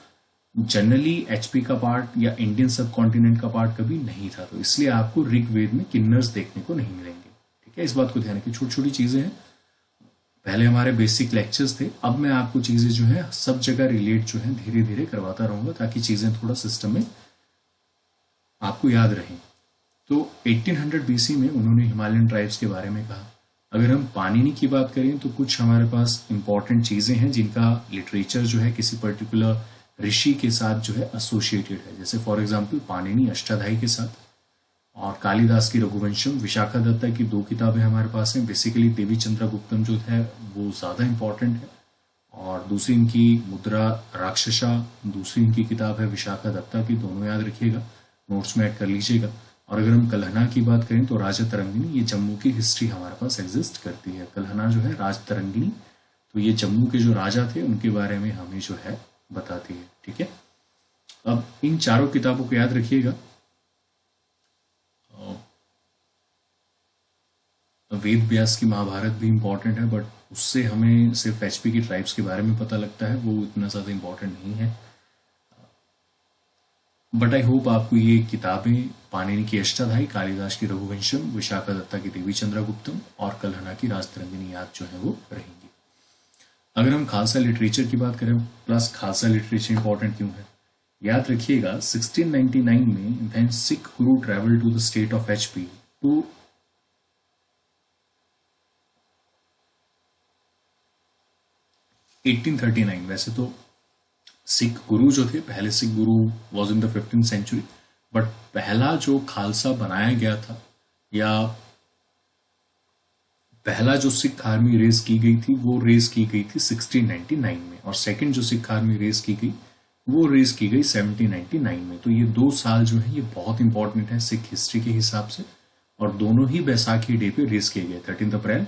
जनरली एचपी का पार्ट या इंडियन सब कॉन्टिनेंट का पार्ट कभी नहीं था। तो इसलिए आपको ऋग्वेद में किन्नर्स देखने को नहीं मिलेंगे। ठीक है, इस बात को ध्यान रखिए। छोटी छोटी चीजें हैं, पहले हमारे बेसिक लेक्चर्स थे, अब मैं आपको चीजें जो है सब जगह रिलेट जो है धीरे धीरे करवाता रहूंगा ताकि चीजें थोड़ा सिस्टम में आपको याद रहें। तो 1800 बीसी में उन्होंने हिमालयन ट्राइब्स के बारे में कहा। अगर हम पाणिनि की बात करें तो कुछ हमारे पास इंपॉर्टेंट चीजें हैं जिनका लिटरेचर जो है किसी पर्टिकुलर ऋषि के साथ जो है एसोसिएटेड है। जैसे फॉर एग्जाम्पल पाणिनि अष्टाध्यायी के साथ, और कालिदास की रघुवंशम, विशाखा दत्ता की 2 किताबें हमारे पास हैं। बेसिकली देवी चंद्रगुप्तम जो है वो ज्यादा इंपॉर्टेंट है, और दूसरी इनकी मुद्रा राक्षसा, दूसरी इनकी किताब है विशाखा दत्ता की। दोनों याद रखिएगा, नोट्स में ऐड कर लीजिएगा। और अगर हम कल्हना की बात करें तो राजा तरंगिणी, ये जम्मू की हिस्ट्री हमारे पास एग्जिस्ट करती है। कल्हना जो है राज तरंगिणी, तो ये जम्मू के जो राजा थे उनके बारे में हमें जो है बताती है। ठीक है, अब इन चारों किताबों को याद रखिएगा। वेद व्यास की महाभारत भी इंपॉर्टेंट है, बट उससे हमें सिर्फ एचपी की ट्राइब्स के बारे में पता लगता है, वो इतना ज्यादा इंपॉर्टेंट नहीं है। बट आई होप आपको ये किताबें पाणिनि की अष्टाध्यायी, कालिदास की रघुवंशम, विशाखा दत्ता की देवी चंद्रगुप्तम और कल्हना की राजतरंगिणी याद जो है वो रहेंगी। अगर हम खालसा लिटरेचर की बात करें, प्लस खालसा लिटरेचर इंपॉर्टेंट क्यों है, याद रखिएगा 1699 में when Sikh guru travel to the state of HP to 1839, वैसे तो सिख गुरु जो थे, पहले Sikh guru was in the 15th century, but पहला जो खालसा बनाया गया था या पहला जो सिख आर्मी रेस की गई थी वो रेस की गई थी 1699 में, और सेकंड जो सिख आर्मी रेस की गई वो रेज की गई 1799 में। तो ये 2 साल जो है ये बहुत इंपॉर्टेंट है सिख हिस्ट्री के हिसाब से, और दोनों ही बैसाखी डे पे रेज किए गए, 13 अप्रैल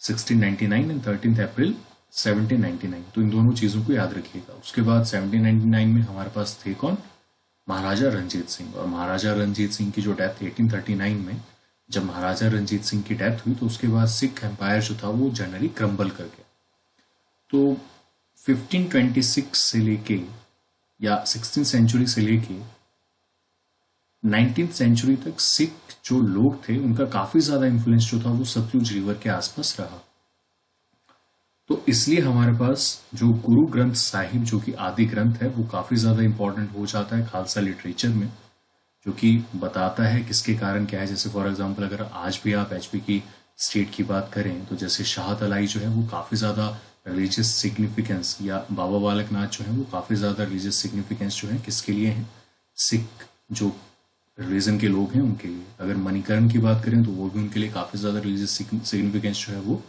1699 एंड 13 अप्रैल 1799। तो इन दोनों चीज़ों को याद रखिएगा। उसके बाद 1799 में हमारे पास थे कौन? महाराजा रंजीत सिंह। और महाराजा रंजीत सिंह की जो डेथ 1839 में, जब महाराजा रंजीत सिंह की डेथ हुई तो उसके बाद सिख एम्पायर जो था वो जनरली क्रम्बल कर गया। तो 1526 से लेके या 16th सेंचुरी से लेके 19th सेंचुरी तक सिख जो लोग थे उनका काफी ज्यादा इन्फ्लुएंस जो था वो सतलुज रिवर के आसपास रहा। तो इसलिए हमारे पास जो गुरु ग्रंथ साहिब जो कि आदि ग्रंथ है वो काफी ज्यादा इंपॉर्टेंट हो जाता है खालसा लिटरेचर में, जो कि बताता है किसके कारण क्या है। जैसे फॉर एग्जांपल अगर आज भी आप एचपी की स्टेट की बात करें तो जैसे शाह तलाई जो है वो काफी ज्यादा रिलीजियस सिग्निफिकेंस, या बाबा बालक नाथ जो है वो काफी ज्यादा रिलीजियस सिग्निफिकेंस जो है किसके लिए है? सिख जो रिलीजन के लोग हैं उनके लिए। अगर मणिकर्ण की बात करें तो वो भी उनके लिए काफी ज्यादा रिलीजियस सिग्निफिकेंस जो है वो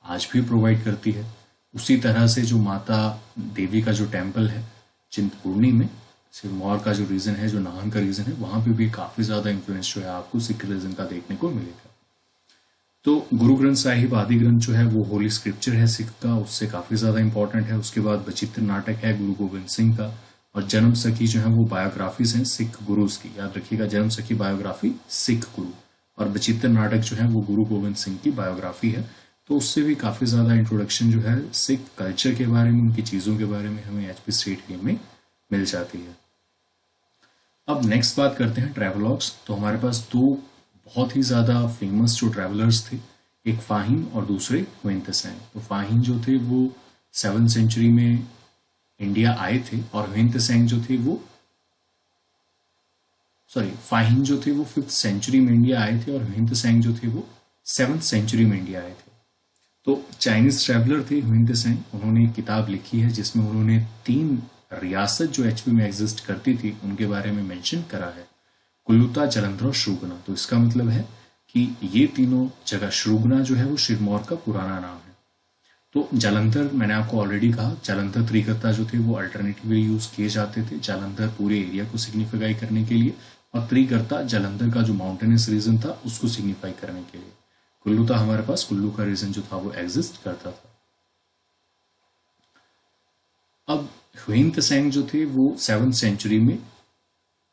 आज भी प्रोवाइड करती है। उसी तरह से जो माता देवी का जो टेम्पल है चिंतपूर्णी में, सिरमौर का जो रीजन है, जो नाहन का रीजन है, वहां पे भी काफी ज्यादा इन्फ्लुएंस जो है आपको सिख रिलीजन का देखने को मिलेगा। तो गुरु ग्रंथ साहिब आदि ग्रंथ जो है वो होली स्क्रिप्चर है सिख का, उससे काफी ज्यादा इंपॉर्टेंट है। उसके बाद बचित्र नाटक है गुरु गोविंद सिंह का, और जन्म सखी जो है वो बायोग्राफीज हैं सिख गुरुज की। याद रखिएगा, जन्म सखी बायोग्राफी सिख गुरु, और बचित्र नाटक जो है वो गुरु गोविंद सिंह की बायोग्राफी है। तो उससे भी काफी ज्यादा इंट्रोडक्शन जो है सिख कल्चर के बारे में, उनकी चीजों के बारे में हमें एचपी स्टेट गेम में मिल जाती है। अब नेक्स्ट बात करते हैं ट्रैवलॉग्स। तो हमारे पास दो बहुत ही ज्यादा फेमस जो ट्रैवलर्स थे, एक फाहिम और दूसरे हुएन त्सेंग। तो फाहिम जो थे वो 7th सेंचुरी में इंडिया आए थे, और हुएन त्सेंग जो थे वो फाहिम जो थे वो 5th सेंचुरी में इंडिया आए थे, और हुएन त्सेंग जो थे वो 7th सेंचुरी में इंडिया आए थे। तो चाइनीज ट्रैवलर थे हुएन त्सेंग। उन्होंने एक किताब लिखी है जिसमें उन्होंने 3 रियासत जो एचपी में एग्जिस्ट करती थी उनके बारे में मेंशन करा है, कुल्लूता, जालंधर और श्रुगना। तो इसका मतलब है कि ये तीनों जगह, श्रुगना जो है वो सिरमौर का पुराना नाम है। तो जालंधर मैंने आपको ऑलरेडी कहा, जालंधर त्रिकर्ता जो थे वो अल्टरनेटिवली यूज किए जाते थे जालंधर पूरे एरिया को सिग्निफाई करने के लिए, और त्रिकर्ता जालंधर का जो माउंटेनस रीजन था उसको सिग्निफाई करने के लिए। कुल्लू था हमारे पास, कुल्लू का रीजन जो था वो एग्जिस्ट करता था। अब हुएन त्सेंग जो थे वो 7th सेंचुरी में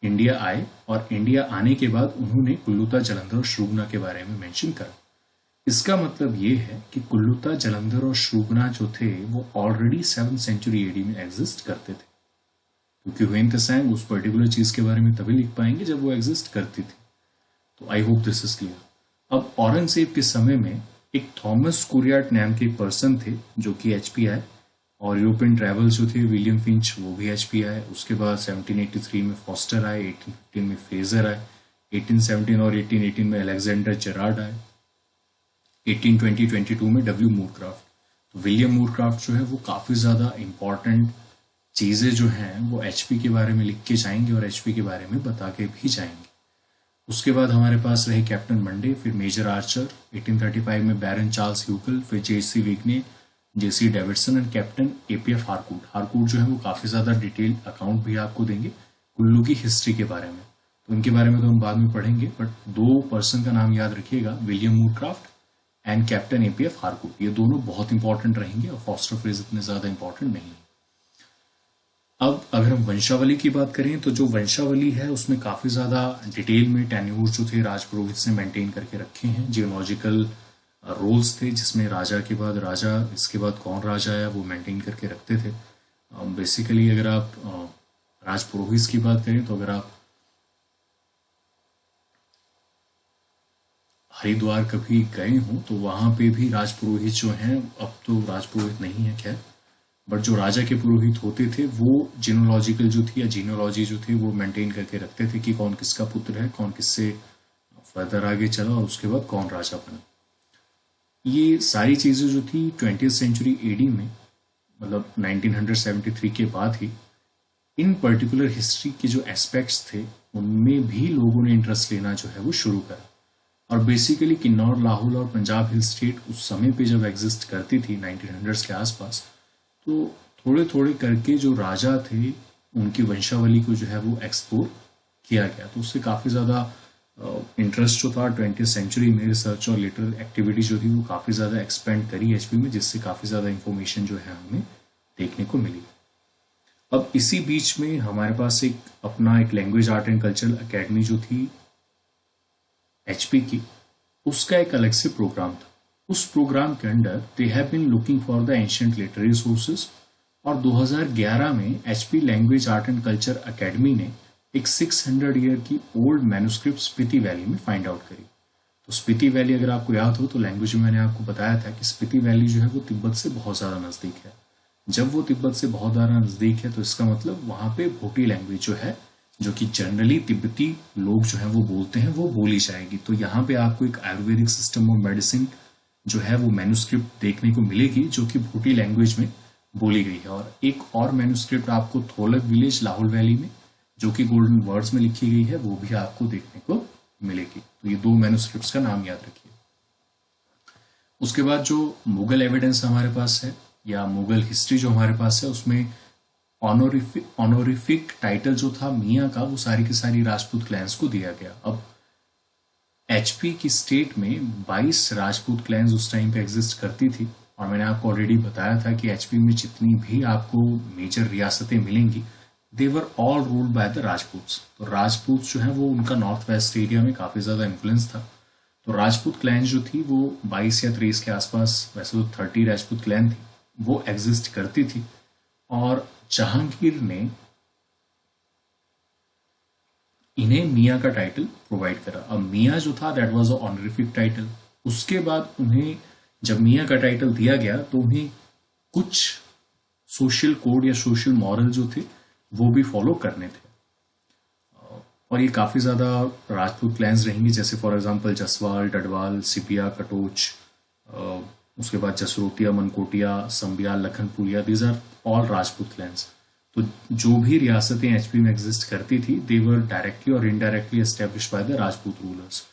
इंडिया आए, और इंडिया आने के बाद उन्होंने कुल्लूता, जालंधर और श्रुगना के बारे में मेंशन करा। इसका मतलब ये है कि कुल्लूता, जालंधर और श्रुगना जो थे वो ऑलरेडी 7th सेंचुरी एडी में एग्जिस्ट करते थे, क्योंकि हुएन त्सेंग उस पर्टिकुलर चीज के बारे में तभी लिख पाएंगे जब वो एग्जिस्ट करती थी। तो I hope this is clear. अब औरंगजेब के समय में एक थॉमस कुरियाट नाम के पर्सन थे जो कि एचपी आए, और यूरोपियन ट्रैवल जो थे विलियम फिंच वो भी एचपी आए। उसके बाद 1783 में फॉस्टर आए, 1815 में फ्रेजर आए, 1817 और 1818 में अलेक्जेंडर जेरार्ड आए, 1822 में डब्ल्यू मूरक्राफ्ट। तो विलियम मूरक्राफ्ट जो है वो काफी ज्यादा इंपॉर्टेंट चीजें जो हैं वो एचपी के बारे में लिख के जाएंगे और एचपी के बारे में बता के भी जाएंगे। उसके बाद हमारे पास रहे कैप्टन मंडे, फिर मेजर आर्चर, 1835 में बैरन चार्ल्स ह्यूकल, फिर GC Vigne, GC Davidson and Captain APF Harcourt. Harcourt जो है वो काफी ज्यादा डिटेल अकाउंट भी आपको देंगे कुल्लू की हिस्ट्री के बारे में, तो उनके बारे में तो हम बाद में पढ़ेंगे। बट 2 पर्सन का नाम याद रखिएगा, William Moorcroft and Captain APF Harcourt. ये दोनों बहुत इंपॉर्टेंट रहेंगे, और फॉस्टर फ्रेज इतने ज्यादा इंपॉर्टेंट नहीं है। अब अगर हम वंशावली की बात करें तो जो वंशावली है उसमें काफी ज्यादा डिटेल में टेन्यूर जो थे राजपुरोहित से मेंटेन करके रखे हैं। जियोलॉजिकल रोल्स थे जिसमें राजा के बाद राजा, इसके बाद कौन राजा आया वो मेंटेन करके रखते थे। बेसिकली अगर आप राजपुरोहित की बात करें तो अगर आप हरिद्वार कभी गए हो तो वहां पे भी राजपुरोहित जो हैं, अब तो राजपुरोहित नहीं है खैर, बट जो राजा के पुरोहित होते थे वो जीनोलॉजिकल जो थी या जीनोलॉजी जो थी वो मेंटेन करके रखते थे कि कौन किसका पुत्र है, कौन किससे फर्दर आगे चला, और उसके बाद कौन राजा बना। ये सारी चीजें जो थी 20th सेंचुरी एडी में, मतलब 1973 के बाद ही इन पर्टिकुलर हिस्ट्री के जो एस्पेक्ट्स थे उनमें भी लोगों ने इंटरेस्ट लेना जो है वो शुरू करा। और बेसिकली किन्नौर, लाहौल और पंजाब हिल स्टेट उस समय पे जब एग्जिस्ट करती थी 1900s के आसपास, तो थोड़े थोड़े करके जो राजा थे उनकी वंशावली को जो है वो एक्सप्लोर किया गया। तो उससे काफ़ी ज़्यादा इंटरेस्ट जो था 20th सेंचुरी में रिसर्च और लिटरेरी एक्टिविटी जो थी वो काफ़ी ज़्यादा एक्सपेंड करी एचपी में, जिससे काफ़ी ज़्यादा इंफॉर्मेशन जो है हमें देखने को मिली। अब इसी बीच में हमारे पास एक अपना एक language art and cultural academy जो थी एचपी की, उसका एक अलग से प्रोग्राम था। उस प्रोग्राम के under they have been looking for the ancient literary sources, और 2011 में HP language art and culture academy ने एक 600 ईयर की ओल्ड मैन्युस्क्रिप्ट स्पीति वैली में फाइंड आउट करी। तो स्पीति वैली अगर आपको याद हो तो लैंग्वेज में मैंने आपको बताया था कि स्पीति वैली जो है वो तिब्बत से बहुत ज़्यादा नज़दीक है। जब वो तिब्बत से बहुत ज़्यादा नज़दीक है तो इसका मतलब वहाँ पे भोटी लैंग्वेज जो है, जो कि जनरली तिब्बती लोग जो है वो बोलते हैं, वो बोली जाएगी। तो यहाँ पे आपको एक आयुर्वेदिक सिस्टम ऑफ मेडिसिन जो है वो मैन्युस्क्रिप्ट देखने को मिलेगी जो कि भोटी लैंग्वेज में बोली गई है। और एक और मैन्युस्क्रिप्ट आपको थोलक विलेज लाहौल वैली में जो कि गोल्डन वर्ड्स में लिखी गई है वो भी आपको देखने को मिलेगी। तो ये दो मैन्युस्क्रिप्ट्स का नाम याद रखिए। उसके बाद जो मुगल एविडेंस हमारे पास है या मुगल हिस्ट्री जो हमारे पास है, उसमें ऑनोरिफिक टाइटल जो था मियाँ का वो सारी की सारी राजपूत क्लैंस को दिया गया। अब एचपी की स्टेट में 22 राजपूत क्लैंस उस टाइम पे एग्जिस्ट करती थी, और मैंने आपको ऑलरेडी बताया था कि एचपी में जितनी भी आपको मेजर रियासतें मिलेंगी they were all ruled by the Rajputs. तो राजपूत जो है वो उनका नॉर्थ वेस्ट एरिया में काफ़ी ज़्यादा इन्फ्लुएंस था। तो राजपूत क्लैन जो थी वो 22 या 23 के आसपास, वैसे तो 30 राजपूत क्लैन थी, वो एग्जिस्ट करती थी। और जहांगीर ने इन्हें मियाँ का टाइटल प्रोवाइड करा। अब मियाँ जो था that was a honorific title. उसके बाद उन्हें जब मियाँ का टाइटल दिया गया तो उन्हें कुछ सोशल कोड या सोशल मॉरल जो थे वो भी फॉलो करने थे। और ये काफ़ी ज़्यादा राजपूत क्लैंस रहेंगे, जैसे फॉर एग्जांपल जसवाल, डडवाल, सिपिया, कटोच, उसके बाद Jasrotia, Mankotia, Sambia, Lakhanpuria, these are all Rajput clans. तो जो भी रियासतें एचपी में एग्जिस्ट करती थी दे वर डायरेक्टली और indirectly established by the Rajput rulers.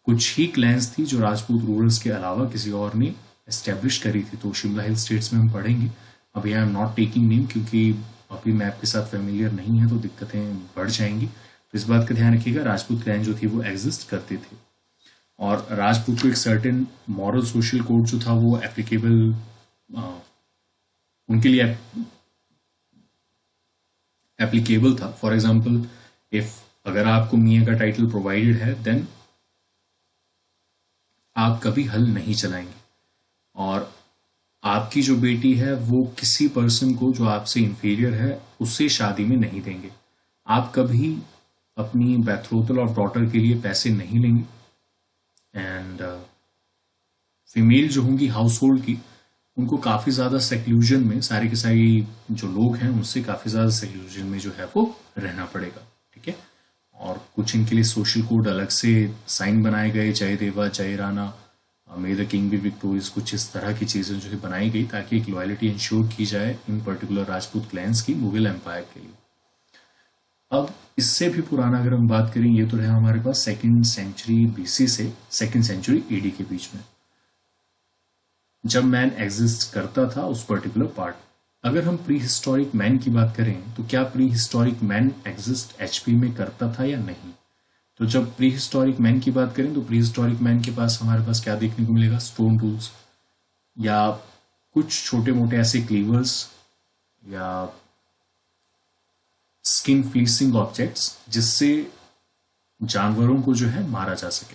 कुछ ही क्लैंस थी जो राजपूत रूलर्स के अलावा किसी और ने एस्टेब्लिश करी थी। तो शिमला हिल स्टेट्स में हम पढ़ेंगे। अभी I am not taking name क्योंकि अभी मैप के साथ फेमिलियर नहीं है तो दिक्कतें बढ़ जाएंगी। तो इस बात का ध्यान रखिएगा, राजपूत क्लैन जो थी वो एग्जिस्ट करते थे, और राजपूत को एक सर्टेन मॉरल सोशल कोड जो था वो एप्लीकेबल उनके लिए एप्लीकेबल था। फॉर एग्जाम्पल इफ अगर आपको मियाँ का टाइटल प्रोवाइडेड है देन आप कभी हल नहीं चलाएंगे, और आपकी जो बेटी है वो किसी पर्सन को जो आपसे इंफीरियर है उससे शादी में नहीं देंगे। आप कभी अपनी बेथरोथल और डॉटर के लिए पैसे नहीं लेंगे। एंड फीमेल जो होंगी हाउस होल्ड की, उनको काफ़ी ज़्यादा सेक्लूजन में, सारे के सारे जो लोग हैं उनसे काफ़ी ज़्यादा सेक्लूजन में जो है वो रहना पड़ेगा। ठीक है। और कुछ इनके लिए सोशल कोड अलग से साइन बनाए गए, जय देवा, जय राणा, मे द किंग बी विक्टोरियस, कुछ इस तरह की चीज़ें जो है बनाई गई ताकि एक लॉयलिटी इंश्योर की जाए इन पर्टिकुलर राजपूत क्लैंस की मुगल एम्पायर के लिए। अब इससे भी पुराना अगर हम बात करें, ये तो रहा हमारे पास 2nd सेंचुरी बीसी से 2nd सेंचुरी एडी के बीच में, जब मैन एग्जिस्ट करता था उस पर्टिकुलर पार्ट। अगर हम प्री हिस्टोरिक मैन की बात करें तो क्या pre historic man exist HP में करता था या नहीं? तो जब प्री हिस्टोरिक मैन की बात करें तो प्री हिस्टोरिक मैन के पास हमारे पास क्या देखने को मिलेगा? स्टोन टूल्स या कुछ छोटे मोटे ऐसे क्लीवर्स या स्किन फ्लीसिंग ऑब्जेक्ट्स जिससे जानवरों को जो है मारा जा सके।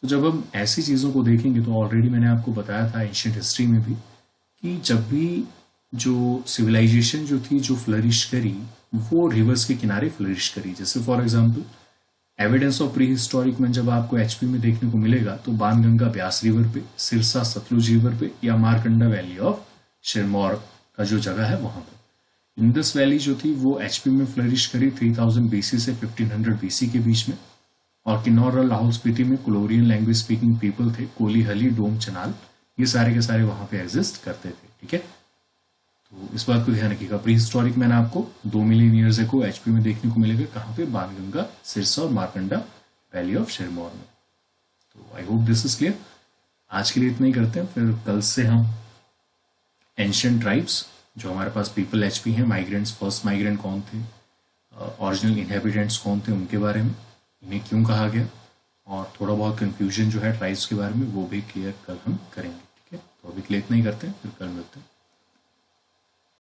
तो जब हम ऐसी चीज़ों को देखेंगे तो ऑलरेडी मैंने आपको बताया था एंशिएंट हिस्ट्री में भी कि जब भी जो सिविलाइजेशन जो थी जो फ्लरिश करी वो रिवर्स के किनारे फ्लरिश करी। जैसे for example evidence of pre historic में जब आपको एचपी में देखने को मिलेगा तो बाणगंगा ब्यास रिवर पे, सिरसा सतलुज रिवर पे, या मारकंडा वैली ऑफ सिरमौर का जो जगह है वहां पे। इंडस वैली जो थी वो एचपी में फ्लरिश करी 3000 बीसी से 1500 बीसी के बीच में। और किन्नौर और लाहौल स्पीति में कोलोरियन लैंग्वेज स्पीकिंग पीपल थे, कोली, हली, डोम, चनाल, ये सारे के सारे वहां पे एग्जिस्ट करते थे। ठीक है। तो इस बात को ध्यान रखिएगा। प्री हिस्टोरिक मैन आपको 2 मिलियन ईयर्स को एचपी में देखने को मिलेगा। कहाँ पे? बाणगंगा, सिरसा और मारकंडा वैली ऑफ सिरमौर में। तो I hope this is clear. आज के लिए इतना ही करते हैं, फिर कल से हम एंशिएंट ट्राइब्स जो हमारे पास पीपल एचपी हैं, माइग्रेंट्स, फर्स्ट माइग्रेंट कौन थे, ओरिजिनल इनहेबिटेंट्स कौन थे, उनके बारे में, इन्हें क्यों कहा गया, और थोड़ा बहुत कन्फ्यूजन जो है ट्राइब्स के बारे में वो भी क्लियर कल हम करेंगे। ठीक है, तो अभी के लिए इतना ही करते हैं, फिर कल मिलते हैं।